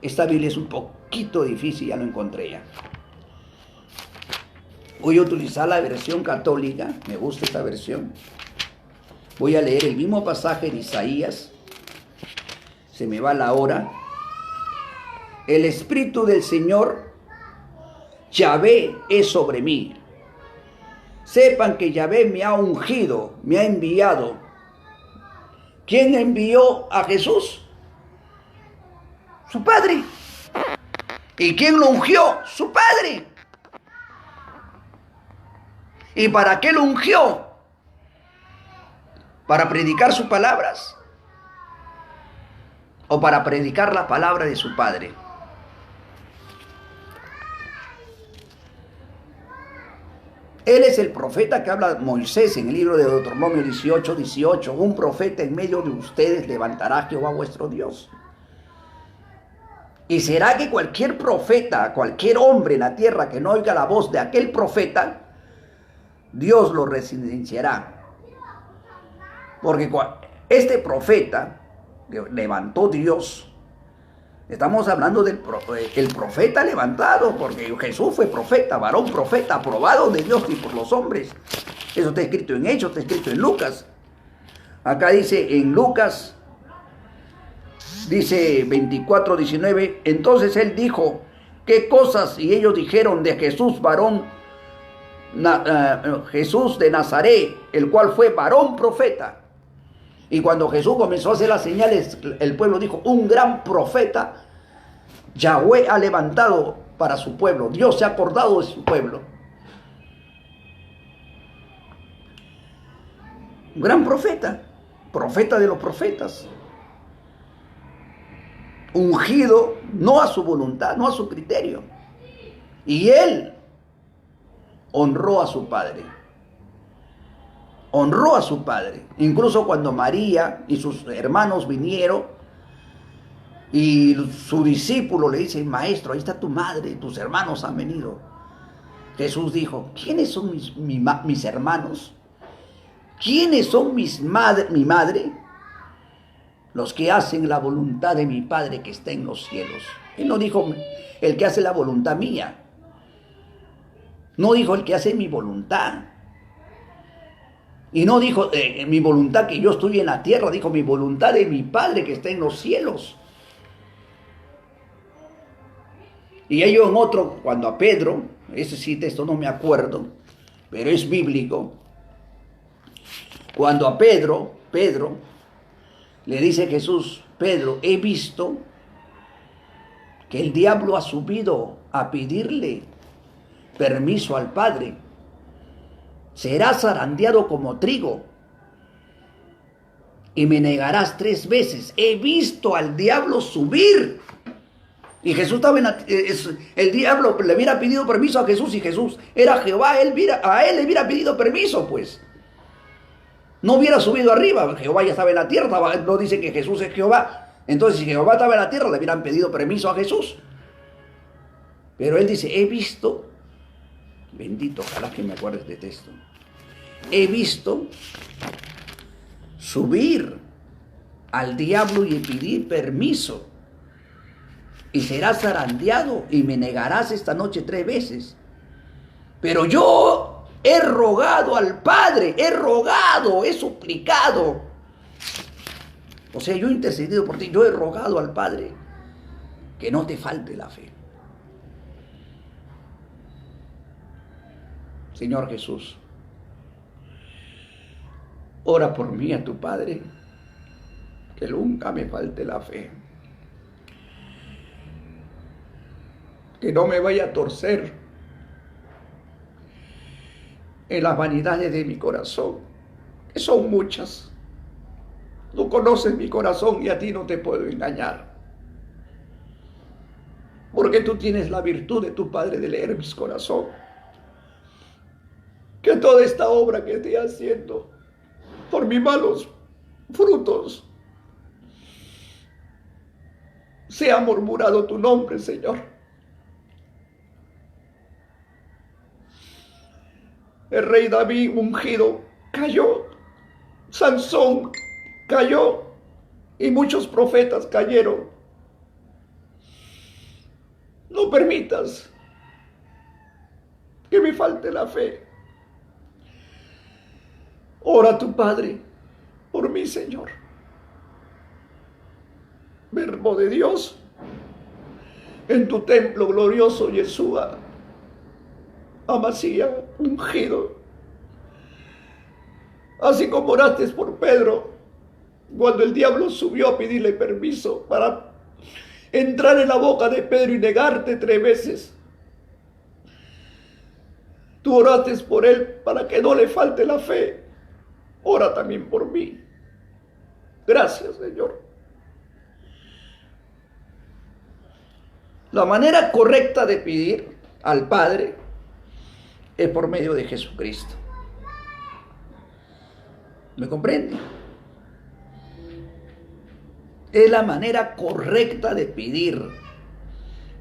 A: Esta Biblia es un poquito difícil, ya lo encontré ya. Voy a utilizar la versión católica, me gusta esta versión. Voy a leer el mismo pasaje de Isaías. Se me va la hora. El Espíritu del Señor, Yahvé, es sobre mí. Sepan que Yahvé me ha ungido, me ha enviado. ¿Quién envió a Jesús? Su Padre. ¿Y quién lo ungió? Su Padre. ¿Y para qué lo ungió? ¿Para predicar sus palabras? ¿O para predicar la palabra de su Padre? Él es el profeta que habla Moisés en el libro de Deuteronomio 18, 18. Un profeta en medio de ustedes levantará Jehová vuestro Dios. ¿Y será que cualquier profeta, cualquier hombre en la tierra que no oiga la voz de aquel profeta, Dios lo residenciará? Porque este profeta que levantó Dios, estamos hablando del el profeta levantado, porque Jesús fue profeta, varón profeta, aprobado de Dios y por los hombres. Eso está escrito en Hechos, está escrito en Lucas. Acá dice en Lucas, dice 24:19, entonces él dijo, ¿qué cosas? Y ellos dijeron de Jesús, varón, Jesús de Nazaret, el cual fue varón profeta. Y cuando Jesús comenzó a hacer las señales, el pueblo dijo, un gran profeta Yahweh ha levantado para su pueblo. Dios se ha acordado de su pueblo. Un gran profeta, profeta de los profetas. Ungido no a su voluntad, no a su criterio. Y él honró a su padre. Honró a su padre. Incluso cuando María y sus hermanos vinieron y su discípulo le dice, maestro, ahí está tu madre, tus hermanos han venido. Jesús dijo, ¿quiénes son mis hermanos? ¿Quiénes son mi madre? Los que hacen la voluntad de mi Padre que está en los cielos. Él no dijo el que hace la voluntad mía. No dijo el que hace mi voluntad. Y no dijo mi voluntad que yo estoy en la tierra, dijo mi voluntad de mi Padre que está en los cielos. Y ello en otro, cuando a Pedro, ese sí texto no me acuerdo, pero es bíblico, cuando a Pedro le dice Jesús, Pedro, he visto que el diablo ha subido a pedirle permiso al Padre. Serás zarandeado como trigo y me negarás 3 veces. He visto al diablo subir. Y Jesús estaba el diablo le hubiera pedido permiso a Jesús y Jesús era Jehová, a él le hubiera pedido permiso, pues. No hubiera subido arriba, Jehová ya estaba en la tierra, no dice que Jesús es Jehová. Entonces si Jehová estaba en la tierra le hubieran pedido permiso a Jesús. Pero él dice, he visto, bendito, ojalá que me acuerdes de texto. He visto subir al diablo y pedir permiso. Y serás zarandeado y me negarás esta noche 3 veces. Pero yo he rogado al Padre, he suplicado. O sea, yo he intercedido por ti, yo he rogado al Padre que no te falte la fe. Señor Jesús, ora por mí a tu Padre, que nunca me falte la fe. Que no me vaya a torcer en las vanidades de mi corazón, que son muchas. Tú conoces mi corazón y a ti no te puedo engañar. Porque tú tienes la virtud de tu Padre de leer mi corazón. Que toda esta obra que estoy haciendo por mis malos frutos sea murmurado tu nombre, Señor. El rey David ungido cayó, Sansón cayó y muchos profetas cayeron. No permitas que me falte la fe. Ora a tu Padre por mí, Señor. Verbo de Dios, en tu templo glorioso, Yeshua, Amasía, ungido. Así como oraste por Pedro, cuando el diablo subió a pedirle permiso para entrar en la boca de Pedro y negarte 3 veces. Tú oraste por él para que no le falte la fe. Ora también por mí. Gracias, Señor. La manera correcta de pedir al Padre es por medio de Jesucristo. ¿Me comprende? Es la manera correcta de pedir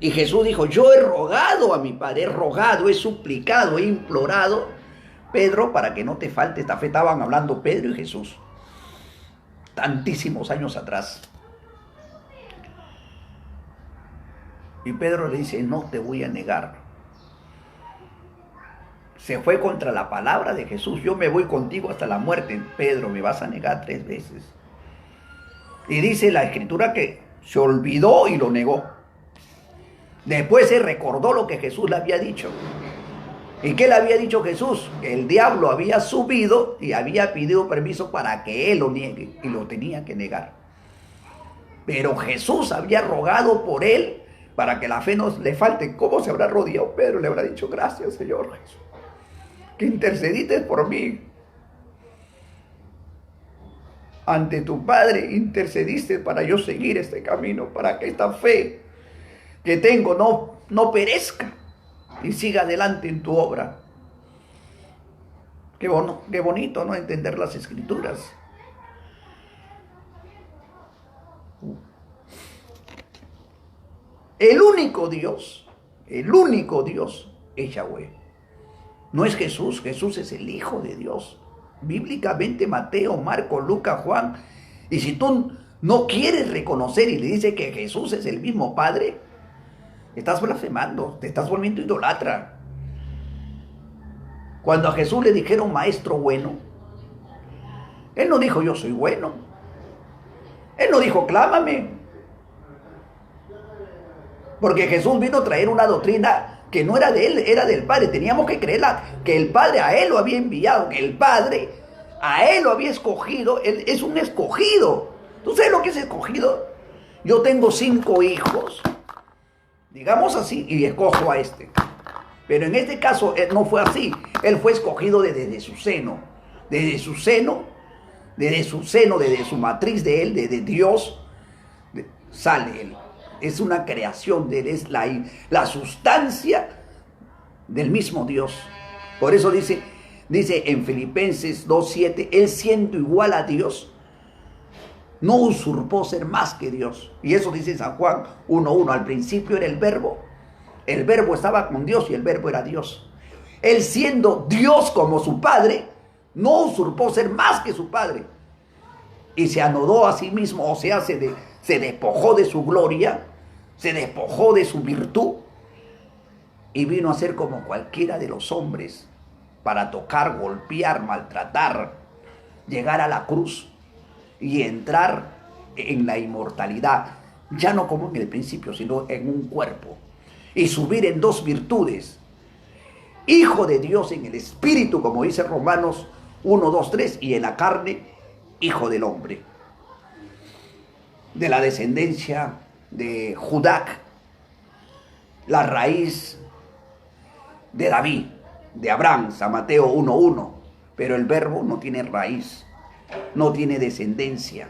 A: Y Jesús dijo, yo he rogado a mi Padre, he rogado, he suplicado, he implorado, Pedro, para que no te falte esta fe. Estaban hablando Pedro y Jesús, tantísimos años atrás. Y Pedro le dice, no te voy a negar. Se fue contra la palabra de Jesús. Yo me voy contigo hasta la muerte. Pedro, me vas a negar 3 veces. Y dice la escritura que se olvidó y lo negó. Después se recordó lo que Jesús le había dicho. ¿Y qué le había dicho Jesús? Que el diablo había subido y había pedido permiso para que él lo niegue. Y lo tenía que negar. Pero Jesús había rogado por él para que la fe no le falte. ¿Cómo se habrá rodeado Pedro? Le habrá dicho, gracias Señor Jesús, que intercediste por mí. Ante tu Padre intercediste para yo seguir este camino, para que esta fe que tengo no perezca y siga adelante en tu obra. Qué bonito, ¿no? Entender las Escrituras. El único Dios es Yahweh. No es Jesús, Jesús es el Hijo de Dios. Bíblicamente Mateo, Marcos, Lucas, Juan. Y si tú no quieres reconocer y le dices que Jesús es el mismo Padre, estás blasfemando, te estás volviendo idólatra. Cuando a Jesús le dijeron maestro bueno, él no dijo yo soy bueno. Él no dijo clámame. Porque Jesús vino a traer una doctrina que no era de él, era del Padre. Teníamos que creerla, que el Padre a él lo había enviado, que el Padre a él lo había escogido. Él es un escogido. ¿Tú sabes lo que es escogido? Yo tengo 5 hijos, digamos así, y escojo a este. Pero en este caso no fue así. Él fue escogido desde su seno. Desde su matriz de él, de Dios, sale él. Es una creación de él, es la sustancia del mismo Dios. Por eso dice en Filipenses 2:7, él siendo igual a Dios, no usurpó ser más que Dios. Y eso dice San Juan 1:1, al principio era el verbo estaba con Dios y el verbo era Dios. Él siendo Dios como su Padre, no usurpó ser más que su Padre. Y se anodó a sí mismo, o sea, se despojó de su gloria, se despojó de su virtud y vino a ser como cualquiera de los hombres para tocar, golpear, maltratar, llegar a la cruz y entrar en la inmortalidad, ya no como en el principio, sino en un cuerpo, y subir en 2 virtudes, Hijo de Dios en el Espíritu, como dice Romanos 1, 2, 3, y en la carne, Hijo del hombre, de la descendencia de Judá, la raíz de David, de Abraham, San Mateo 1:1. Pero el verbo no tiene raíz, no tiene descendencia,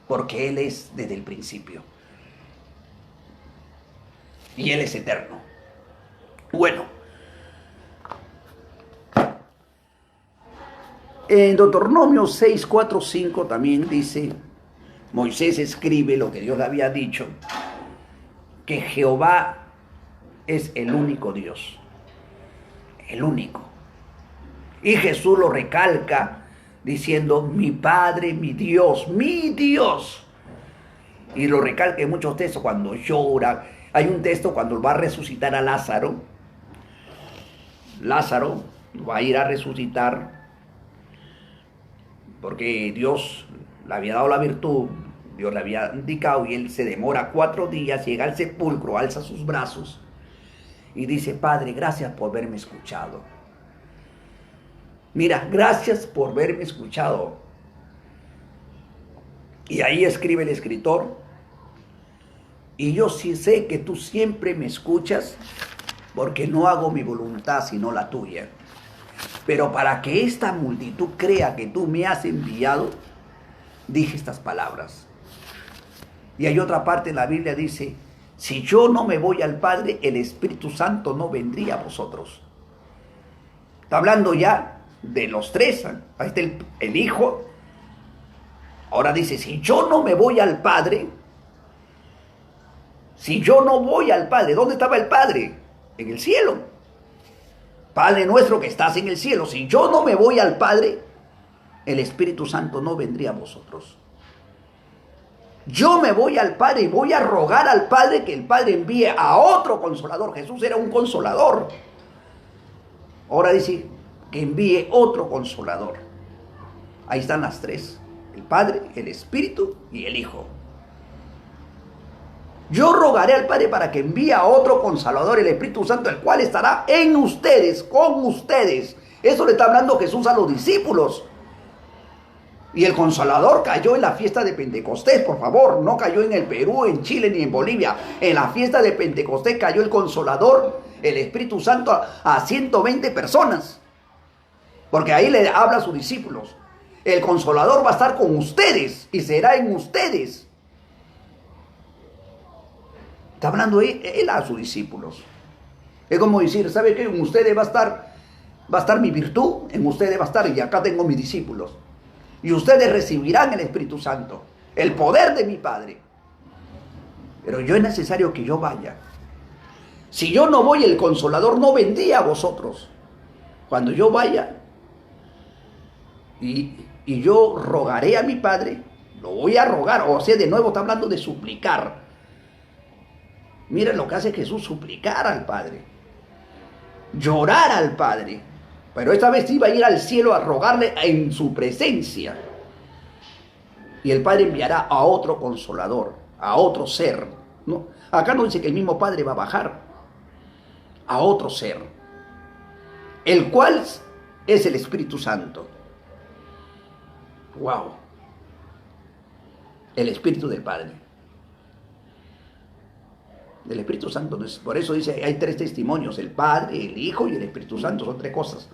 A: porque él es desde el principio y él es eterno. Bueno, en Deuteronomio 6, 4, 5 también dice, Moisés escribe lo que Dios le había dicho, que Jehová es el único Dios, el único. Y Jesús lo recalca diciendo, mi Padre, mi Dios, mi Dios. Y lo recalca en muchos textos cuando llora. Hay un texto cuando va a resucitar a Lázaro. Lázaro va a ir a resucitar porque Dios le había dado la virtud, Dios le había indicado, y él se demora 4 días, llega al sepulcro, alza sus brazos y dice, Padre, gracias por haberme escuchado. Mira, gracias por haberme escuchado. Y ahí escribe el escritor, y yo sí sé que tú siempre me escuchas, porque no hago mi voluntad sino la tuya. Pero para que esta multitud crea que tú me has enviado, dije estas palabras. Y hay otra parte en la Biblia dice, si yo no me voy al Padre, el Espíritu Santo no vendría a vosotros. Está hablando ya de los 3. Ahí está el Hijo. Ahora dice, si yo no me voy al Padre, Si yo no voy al Padre, ¿dónde estaba el Padre? En el cielo. Padre nuestro que estás en el cielo. Si yo no me voy al Padre, el Espíritu Santo no vendría a vosotros. Yo me voy al Padre y voy a rogar al Padre que el Padre envíe a otro consolador. Jesús era un consolador. Ahora dice que envíe otro consolador. Ahí están las tres: el Padre, el Espíritu y el Hijo. Yo rogaré al Padre para que envíe a otro consolador, el Espíritu Santo, el cual estará en ustedes, con ustedes. Eso le está hablando Jesús a los discípulos. Y el Consolador cayó en la fiesta de Pentecostés, por favor. No cayó en el Perú, en Chile, ni en Bolivia. En la fiesta de Pentecostés cayó el Consolador, el Espíritu Santo, a 120 personas. Porque ahí le habla a sus discípulos. El Consolador va a estar con ustedes y será en ustedes. Está hablando él a sus discípulos. Es como decir, ¿sabe qué? En ustedes va a estar mi virtud, en ustedes va a estar, y acá tengo mis discípulos. Y ustedes recibirán el Espíritu Santo, el poder de mi Padre. Pero yo es necesario que yo vaya. Si yo no voy, el Consolador no vendría a vosotros. Cuando yo vaya y yo rogaré a mi Padre, lo voy a rogar. O sea, de nuevo está hablando de suplicar. Miren lo que hace Jesús: suplicar al Padre, llorar al Padre. Pero esta vez iba a ir al cielo a rogarle en su presencia. Y el Padre enviará a otro consolador, a otro ser. ¿No? Acá no dice que el mismo Padre va a bajar. A otro ser. El cual es el Espíritu Santo. ¡Wow! El Espíritu del Padre. El Espíritu Santo. Por eso dice, hay tres testimonios: el Padre, el Hijo y el Espíritu Santo. Son tres cosas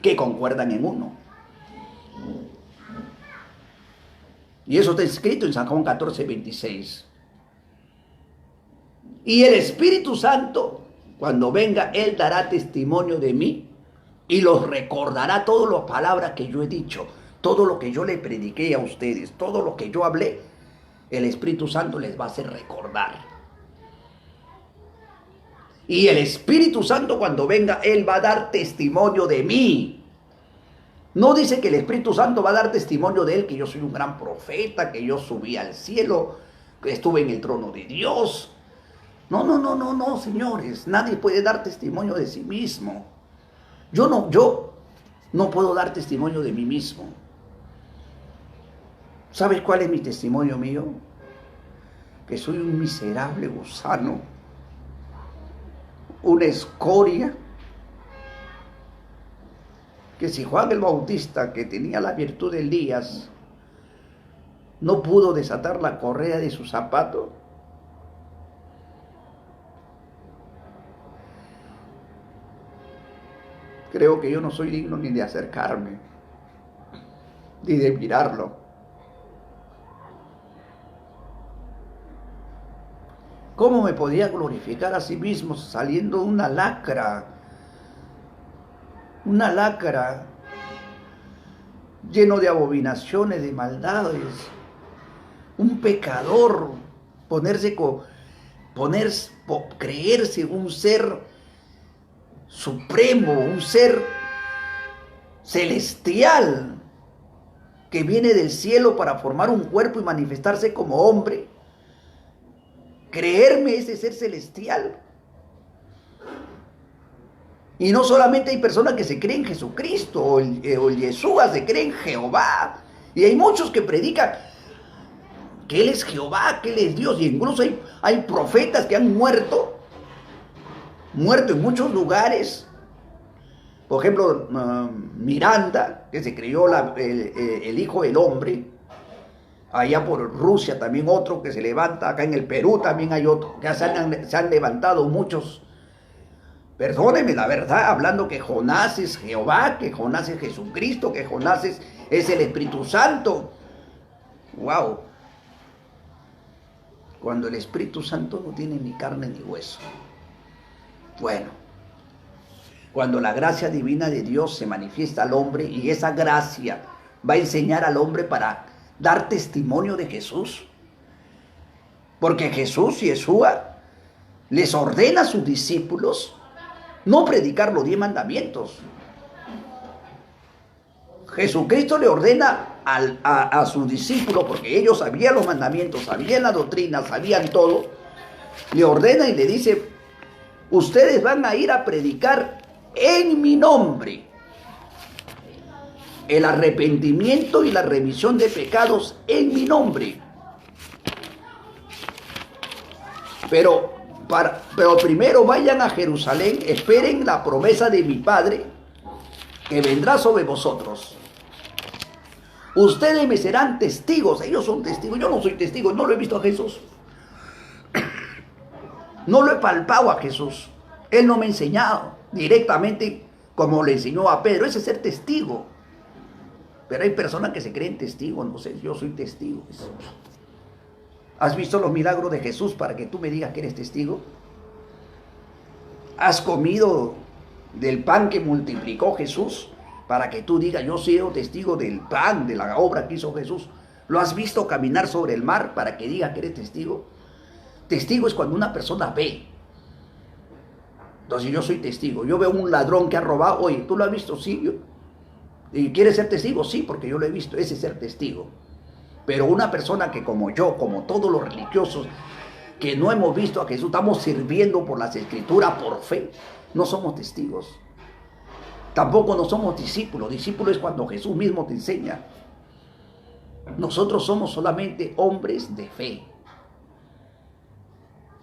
A: que concuerdan en uno. Y eso está escrito en San Juan 14:26. Y el Espíritu Santo, cuando venga, Él dará testimonio de mí y los recordará todas las palabras que yo he dicho, todo lo que yo le prediqué a ustedes, todo lo que yo hablé. El Espíritu Santo les va a hacer recordar. Y el Espíritu Santo, cuando venga, Él va a dar testimonio de mí. No dice que el Espíritu Santo va a dar testimonio de Él, que yo soy un gran profeta, que yo subí al cielo, que estuve en el trono de Dios. No, señores. Nadie puede dar testimonio de sí mismo. Yo no puedo dar testimonio de mí mismo. ¿Sabes cuál es mi testimonio mío? Que soy un miserable gusano, una escoria, que si Juan el Bautista, que tenía la virtud de Elías, no pudo desatar la correa de su zapato, creo que yo no soy digno ni de acercarme, ni de mirarlo. ¿Cómo me podía glorificar a sí mismo saliendo de una lacra lleno de abominaciones, de maldades? Un pecador, creerse un ser supremo, un ser celestial que viene del cielo para formar un cuerpo y manifestarse como hombre. Creerme ese ser celestial. Y no solamente hay personas que se creen Jesucristo o el Yeshua, se creen Jehová. Y hay muchos que predican que Él es Jehová, que Él es Dios. Y incluso hay profetas que han muerto en muchos lugares. Por ejemplo, Miranda, que se creyó el Hijo del Hombre. Allá por Rusia también otro que se levanta. Acá en el Perú también hay otro. Que se han levantado muchos. Perdónenme la verdad, hablando que Jonás es Jehová, que Jonás es Jesucristo, que Jonás es el Espíritu Santo. ¡Wow! Cuando el Espíritu Santo no tiene ni carne ni hueso. Bueno, cuando la gracia divina de Dios se manifiesta al hombre, y esa gracia va a enseñar al hombre para dar testimonio de Jesús. Porque Jesús, Yeshua, les ordena a sus discípulos no predicar los 10 mandamientos. Jesucristo le ordena a sus discípulos, porque ellos sabían los mandamientos, sabían la doctrina, sabían todo, le ordena y le dice: ustedes van a ir a predicar en mi nombre el arrepentimiento y la remisión de pecados en mi nombre. Pero primero vayan a Jerusalén, esperen la promesa de mi Padre que vendrá sobre vosotros. Ustedes me serán testigos. Ellos son testigos. Yo no soy testigo, no lo he visto a Jesús. No lo he palpado a Jesús. Él no me ha enseñado directamente como le enseñó a Pedro. Ese es ser testigo. Pero hay personas que se creen testigos. No sé, yo soy testigo. ¿Has visto los milagros de Jesús para que tú me digas que eres testigo? ¿Has comido del pan que multiplicó Jesús para que tú digas: yo soy testigo del pan, de la obra que hizo Jesús? ¿Lo has visto caminar sobre el mar para que digas que eres testigo? Testigo es cuando una persona ve. Entonces yo soy testigo. Yo veo un ladrón que ha robado. Oye, ¿tú lo has visto? Sí. ¿Y quieres ser testigo? Sí, porque yo lo he visto. Ese es ser testigo. Pero una persona que como yo, como todos los religiosos, que no hemos visto a Jesús, estamos sirviendo por las Escrituras, por fe, no somos testigos. Tampoco no somos discípulos. Discípulo es cuando Jesús mismo te enseña. Nosotros somos solamente hombres de fe.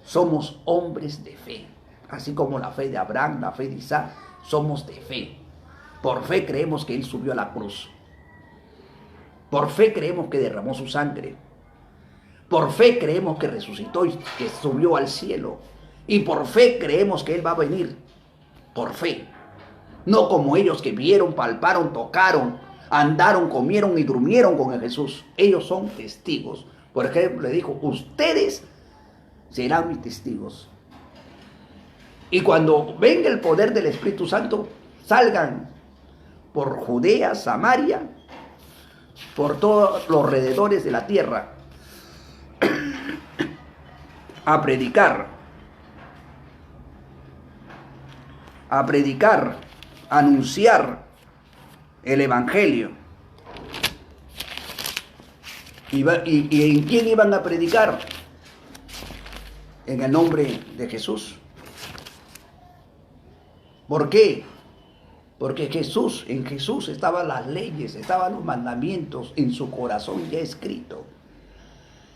A: Somos hombres de fe. Así como la fe de Abraham, la fe de Isaac, somos de fe. Por fe creemos que Él subió a la cruz. Por fe creemos que derramó su sangre. Por fe creemos que resucitó y que subió al cielo. Y por fe creemos que Él va a venir. Por fe. No como ellos que vieron, palparon, tocaron, andaron, comieron y durmieron con el Jesús. Ellos son testigos. Por ejemplo, le dijo: ustedes serán mis testigos. Y cuando venga el poder del Espíritu Santo, salgan por Judea, Samaria, por todos los alrededores de la tierra, a predicar, a anunciar el Evangelio. ¿Y en quién iban a predicar? En el nombre de Jesús. ¿Por qué? Porque en Jesús estaban las leyes, estaban los mandamientos en su corazón ya escrito.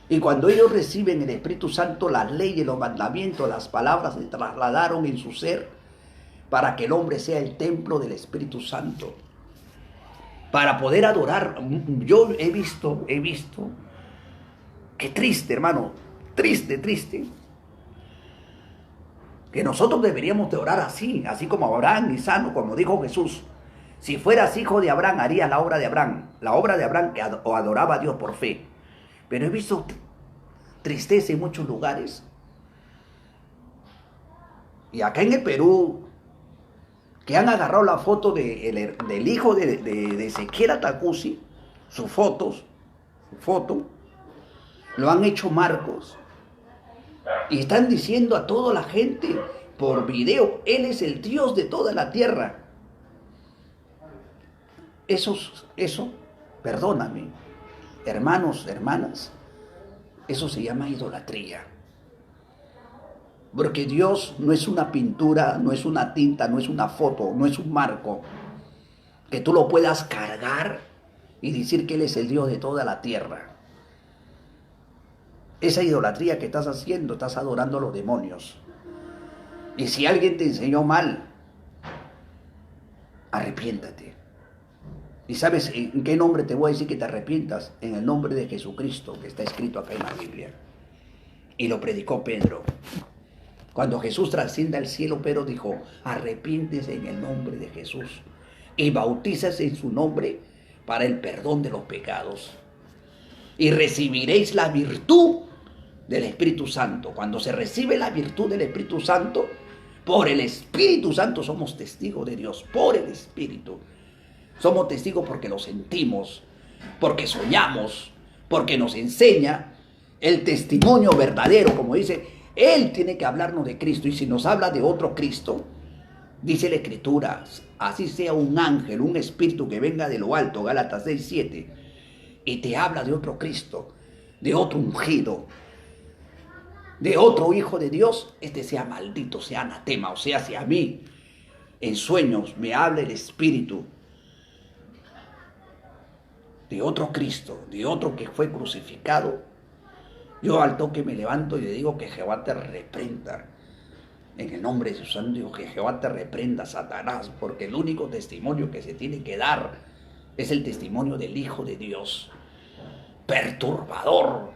A: Y cuando ellos reciben el Espíritu Santo, las leyes, los mandamientos, las palabras se trasladaron en su ser para que el hombre sea el templo del Espíritu Santo. Para poder adorar. Yo he visto, qué triste, hermano, triste, que nosotros deberíamos de orar así como Abraham y sano, como dijo Jesús. Si fueras hijo de Abraham, harías la obra de Abraham que adoraba a Dios por fe. Pero he visto tristeza en muchos lugares. Y acá en el Perú, que han agarrado la foto del hijo de Ezequiel Atacusi, su foto, lo han hecho marcos. Y están diciendo a toda la gente por video: Él es el Dios de toda la tierra. Eso, perdóname, hermanos, hermanas, eso se llama idolatría. Porque Dios no es una pintura, no es una tinta, no es una foto, no es un marco que tú lo puedas cargar y decir que Él es el Dios de toda la tierra. Esa idolatría que estás haciendo, estás adorando a los demonios. Y si alguien te enseñó mal, arrepiéntate. ¿Y sabes en qué nombre te voy a decir que te arrepientas? En el nombre de Jesucristo, que está escrito acá en la Biblia. Y lo predicó Pedro. Cuando Jesús trasciende al cielo, Pedro dijo: arrepiéntese en el nombre de Jesús y bautízase en su nombre para el perdón de los pecados. Y recibiréis la virtud del Espíritu Santo. Cuando se recibe la virtud del Espíritu Santo, por el Espíritu Santo somos testigos de Dios, por el Espíritu. Somos testigos porque lo sentimos, porque soñamos, porque nos enseña el testimonio verdadero, como dice, Él tiene que hablarnos de Cristo. Y si nos habla de otro Cristo, dice la Escritura, así sea un ángel, un espíritu que venga de lo alto, Gálatas 6:7, y te habla de otro Cristo, de otro ungido, de otro hijo de Dios, este sea maldito, sea anatema. O sea, si a mí en sueños me habla el espíritu de otro Cristo, de otro que fue crucificado, yo al toque me levanto y le digo que Jehová te reprenda. En el nombre de su santo Dios, que Jehová te reprenda, Satanás, porque el único testimonio que se tiene que dar es el testimonio del Hijo de Dios. Perturbador.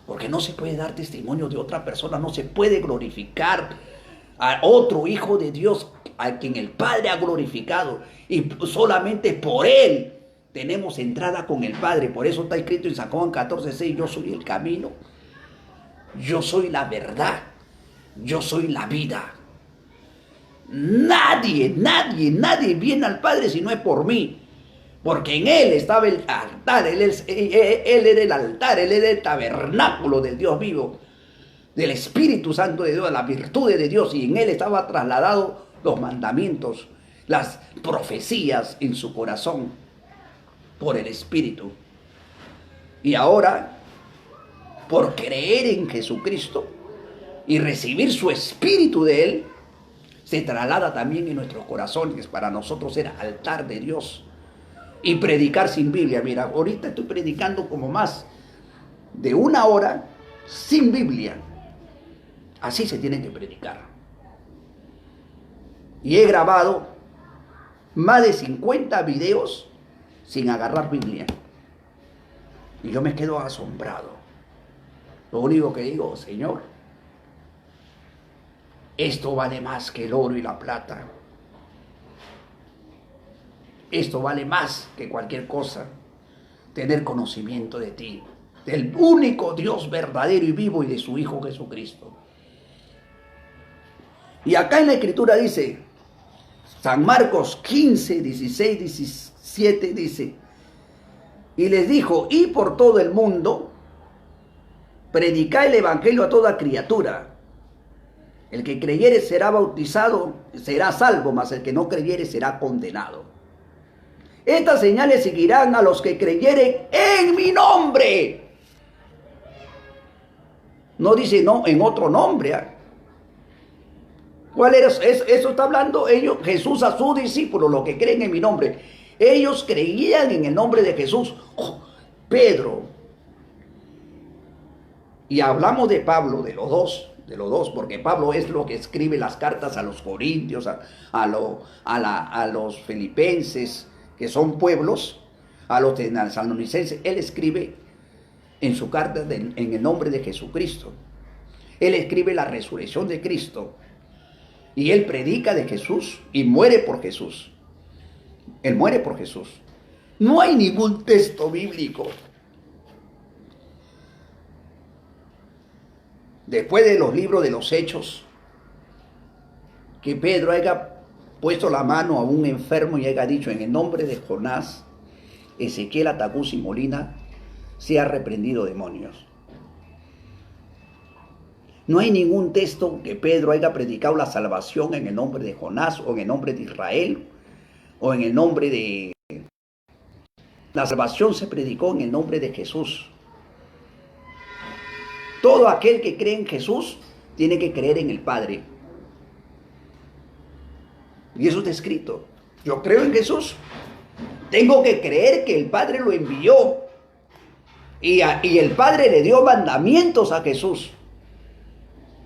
A: Porque no se puede dar testimonio de otra persona, no se puede glorificar a otro Hijo de Dios, a quien el Padre ha glorificado, y solamente por Él tenemos entrada con el Padre. Por eso está escrito en San Juan 14:6, yo soy el camino, yo soy la verdad, yo soy la vida. Nadie viene al Padre si no es por mí. Porque en Él estaba el altar, él era el altar, Él era el tabernáculo del Dios vivo, del Espíritu Santo de Dios, las virtudes de Dios. Y en Él estaba trasladado los mandamientos, las profecías en su corazón, por el Espíritu. Y ahora, por creer en Jesucristo y recibir su Espíritu de Él, se traslada también en nuestros corazones. Para nosotros era altar de Dios. Y predicar sin Biblia. Mira, ahorita estoy predicando como más de 1 hora sin Biblia. Así se tiene que predicar. Y he grabado más de 50 videos sin agarrar Biblia. Y yo me quedo asombrado. Lo único que digo, Señor, esto vale más que el oro y la plata. Esto vale más que cualquier cosa. Tener conocimiento de ti, del único Dios verdadero y vivo y de su Hijo Jesucristo. Y acá en la Escritura dice, San Marcos 15, 16, 17 dice, y les dijo, y por todo el mundo, predicad el Evangelio a toda criatura. El que creyere será bautizado, será salvo, mas el que no creyere será condenado. Estas señales seguirán a los que creyeren en mi nombre. No dice no en otro nombre. ¿Cuál era? Eso está hablando ellos, Jesús a sus discípulos, los que creen en mi nombre. Ellos creían en el nombre de Jesús. Pedro. Y hablamos de Pablo, de los dos, porque Pablo es lo que escribe las cartas a los corintios, a los filipenses, que son pueblos, a los tesalonicenses. Él escribe en su carta en el nombre de Jesucristo. Él escribe la resurrección de Cristo. Y él predica de Jesús y muere por Jesús. Él muere por Jesús. No hay ningún texto bíblico, después de los libros de los Hechos, que Pedro haya puesto la mano a un enfermo y haya dicho, en el nombre de Jonás, Ezequiel Atacús y Molina, sea reprendido demonios. No hay ningún texto que Pedro haya predicado la salvación en el nombre de Jonás, o en el nombre de Israel, o en el nombre de... La salvación se predicó en el nombre de Jesús. Todo aquel que cree en Jesús tiene que creer en el Padre. Y eso está escrito. Yo creo en Jesús. Tengo que creer que el Padre lo envió. Y el Padre le dio mandamientos a Jesús.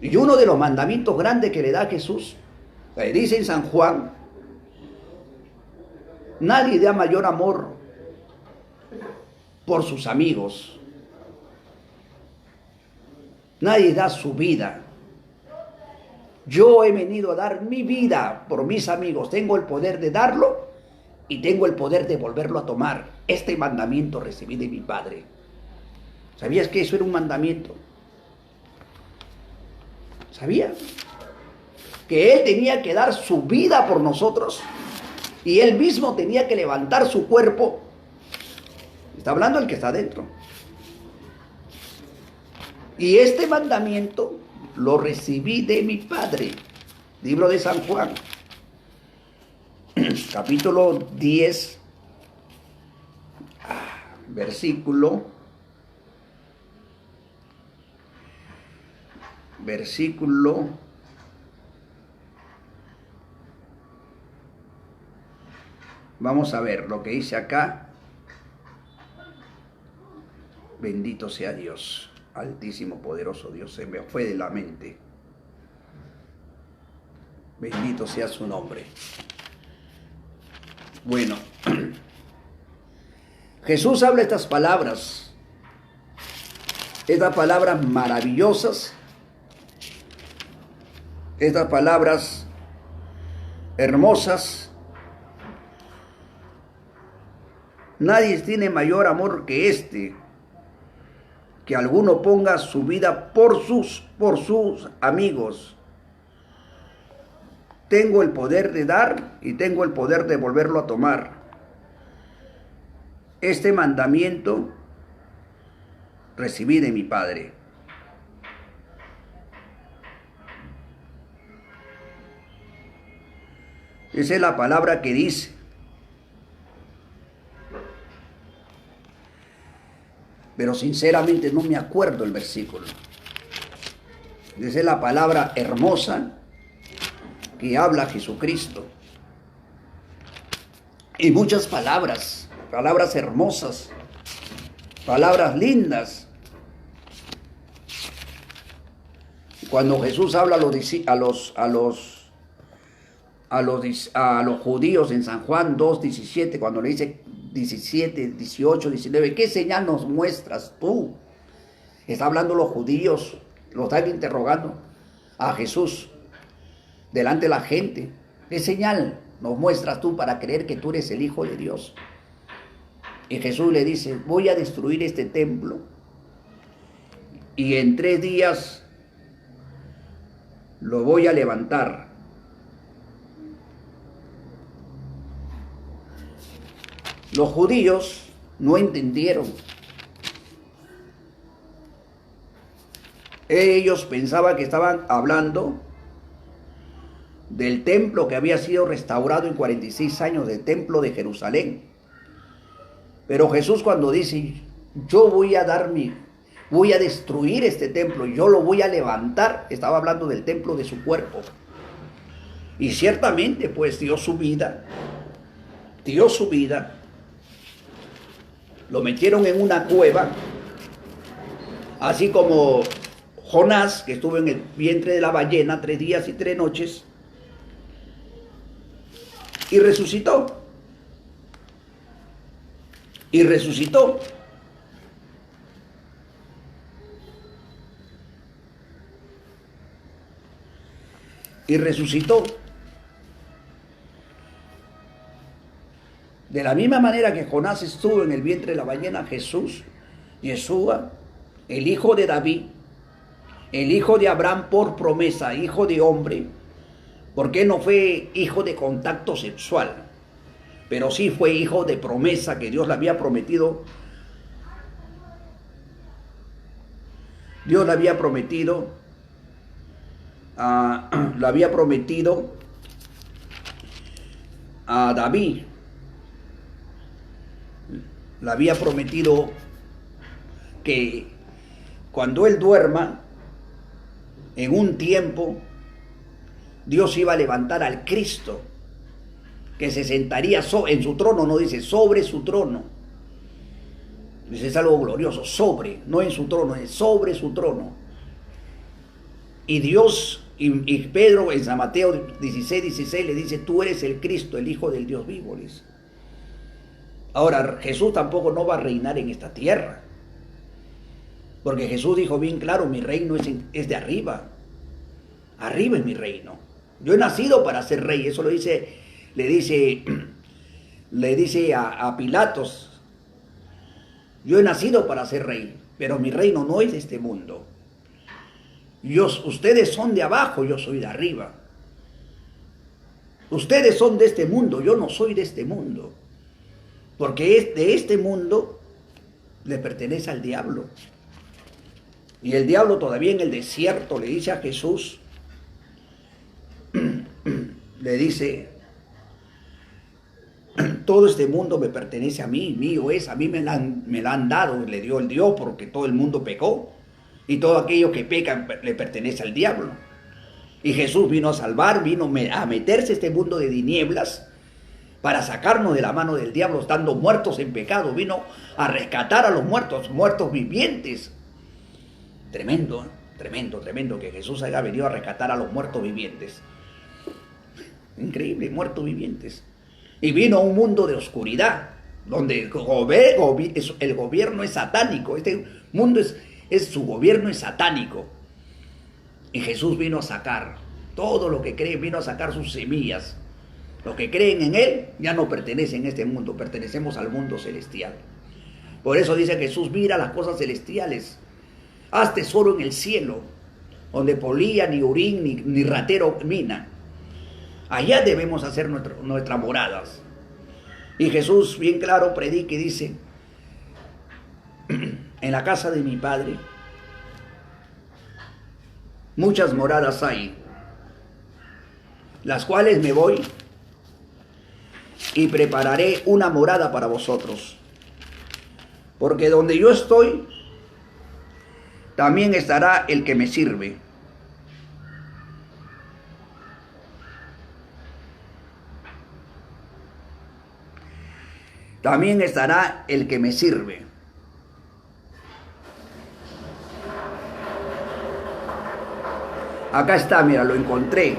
A: Y uno de los mandamientos grandes que le da a Jesús, le dice en San Juan, nadie da mayor amor por sus amigos. Nadie da su vida. Yo he venido a dar mi vida por mis amigos. Tengo el poder de darlo y tengo el poder de volverlo a tomar. Este mandamiento recibí de mi Padre. ¿Sabías que eso era un mandamiento? ¿Sabías? Que Él tenía que dar su vida por nosotros y Él mismo tenía que levantar su cuerpo. Está hablando el que está dentro. Y este mandamiento lo recibí de mi Padre. Libro de San Juan, capítulo 10, versículo 'Vamos a ver lo que dice acá. Bendito sea Dios, altísimo, poderoso Dios, se me fue de la mente. Bendito sea su nombre. Bueno, Jesús habla estas palabras maravillosas, estas palabras hermosas. Nadie tiene mayor amor que este, que alguno ponga su vida por sus amigos. Tengo el poder de dar y tengo el poder de volverlo a tomar. Este mandamiento recibí de mi Padre. Esa es la palabra que dice. Pero sinceramente no me acuerdo el versículo. Esa es la palabra hermosa que habla Jesucristo. Y muchas palabras hermosas, palabras lindas. Cuando Jesús habla a los judíos en San Juan 2:17, cuando le dice 17, 18, 19, ¿qué señal nos muestras tú? Está hablando los judíos, lo están interrogando a Jesús delante de la gente. ¿Qué señal nos muestras tú para creer que tú eres el Hijo de Dios? Y Jesús le dice, voy a destruir este templo y en 3 días lo voy a levantar. Los judíos no entendieron. Ellos pensaban que estaban hablando del templo que había sido restaurado en 46 años, del templo de Jerusalén. Pero Jesús, cuando dice, yo voy a destruir este templo, yo lo voy a levantar, estaba hablando del templo de su cuerpo. Y ciertamente pues dio su vida, lo metieron en una cueva, así como Jonás, que estuvo en el vientre de la ballena 3 días y 3 noches, y resucitó. Y resucitó. Y resucitó. De la misma manera que Jonás estuvo en el vientre de la ballena, Jesús, Yeshua, el hijo de David, el hijo de Abraham por promesa, hijo de hombre, porque no fue hijo de contacto sexual, pero sí fue hijo de promesa que Dios le había prometido. Dios le había prometido a David. Le había prometido que cuando él duerma, en un tiempo, Dios iba a levantar al Cristo, que se sentaría en su trono, no dice sobre su trono. Dice, es algo glorioso, no en su trono, es sobre su trono. Y Dios, y Pedro en San Mateo 16:16 le dice, tú eres el Cristo, el Hijo del Dios vivo. Dice. Ahora, Jesús tampoco no va a reinar en esta tierra. Porque Jesús dijo bien claro, mi reino es de arriba. Arriba es mi reino. Yo he nacido para ser rey. Eso le dice a Pilatos. Yo he nacido para ser rey, pero mi reino no es de este mundo. Ustedes son de abajo, yo soy de arriba. Ustedes son de este mundo, yo no soy de este mundo. Porque de este mundo le pertenece al diablo. Y el diablo todavía en el desierto le dice a Jesús, le dice, todo este mundo me pertenece a mí, mío es, a mí me la han dado, le dio el Dios porque todo el mundo pecó. Y todo aquello que peca le pertenece al diablo. Y Jesús vino a salvar, vino a meterse a este mundo de tinieblas para sacarnos de la mano del diablo, estando muertos en pecado. Vino a rescatar a los muertos, muertos vivientes. Tremendo, tremendo, tremendo que Jesús haya venido a rescatar a los muertos vivientes. Increíble, muertos vivientes. Y vino a un mundo de oscuridad, donde el gobierno es satánico. Este mundo su gobierno es satánico. Y Jesús vino a sacar todo lo que creen, vino a sacar sus semillas. Los que creen en Él ya no pertenecen a este mundo, pertenecemos al mundo celestial. Por eso dice Jesús, mira las cosas celestiales, haz tesoro en el cielo, donde polilla, ni orín, ni ratero mina. Allá debemos hacer nuestras moradas. Y Jesús bien claro predica y dice, en la casa de mi Padre muchas moradas hay, las cuales me voy y prepararé una morada para vosotros. Porque donde yo estoy, también estará el que me sirve. También estará el que me sirve. Acá está, mira, lo encontré.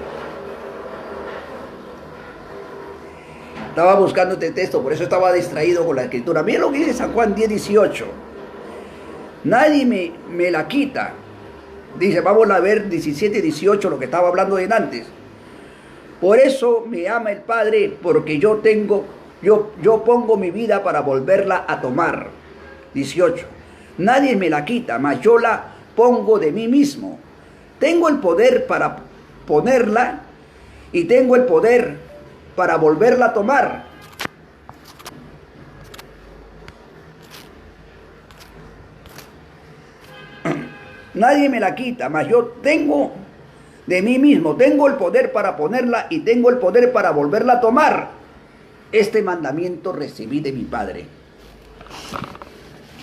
A: Estaba buscando este texto, por eso estaba distraído con la escritura. Mira lo que dice San Juan 10:18. Nadie me la quita. Dice, vamos a ver 17:18, lo que estaba hablando de antes. Por eso me ama el Padre, porque yo pongo mi vida para volverla a tomar. 18. Nadie me la quita, mas yo la pongo de mí mismo. Tengo el poder para ponerla y tengo el poder para volverla a tomar. Nadie me la quita, mas yo tengo de mí mismo. Tengo el poder para ponerla y tengo el poder para volverla a tomar. Este mandamiento recibí de mi Padre.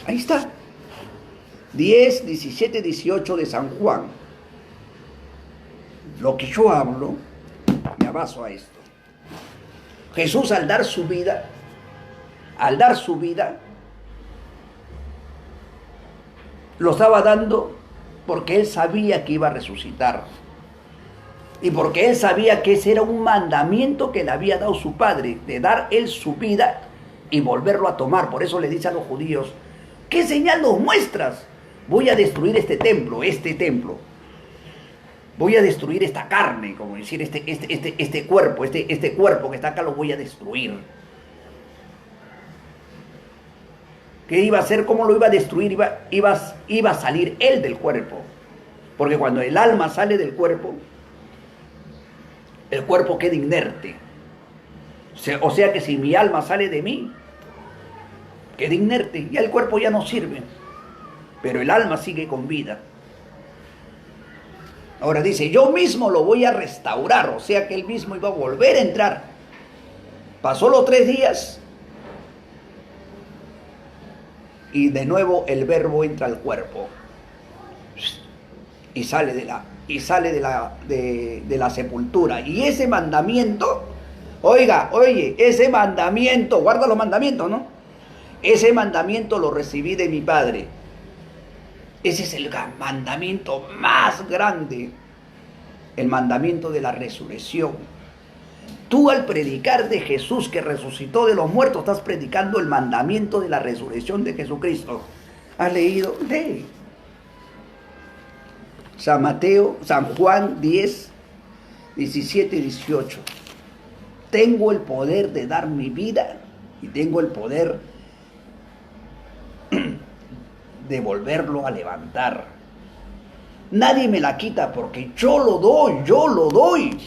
A: Ahí está. 10, 17, 18 de San Juan. Lo que yo hablo, me baso a esto. Jesús al dar su vida, lo estaba dando porque Él sabía que iba a resucitar. Y porque Él sabía que ese era un mandamiento que le había dado su Padre, de dar Él su vida y volverlo a tomar. Por eso le dice a los judíos, ¿qué señal nos muestras? Voy a destruir este templo. Voy a destruir esta carne, como decir, este cuerpo que está acá lo voy a destruir. ¿Qué iba a hacer? ¿Cómo lo iba a destruir? Iba a salir Él del cuerpo. Porque cuando el alma sale del cuerpo, el cuerpo queda inerte. O sea que si mi alma sale de mí, queda inerte. Ya el cuerpo ya no sirve. Pero el alma sigue con vida. Ahora dice, yo mismo lo voy a restaurar. O sea que Él mismo iba a volver a entrar. Pasó los 3 días. Y de nuevo el verbo entra al cuerpo. Y sale de la sepultura. Y ese mandamiento, ese mandamiento, guarda los mandamientos, ¿no? Ese mandamiento lo recibí de mi Padre. Ese es el mandamiento más grande, el mandamiento de la resurrección. Tú al predicar de Jesús que resucitó de los muertos, estás predicando el mandamiento de la resurrección de Jesucristo. ¿Has leído? Lee. San Juan 10, 17 y 18. Tengo el poder de dar mi vida y tengo el poder de volverlo a levantar. Nadie me la quita porque yo lo doy.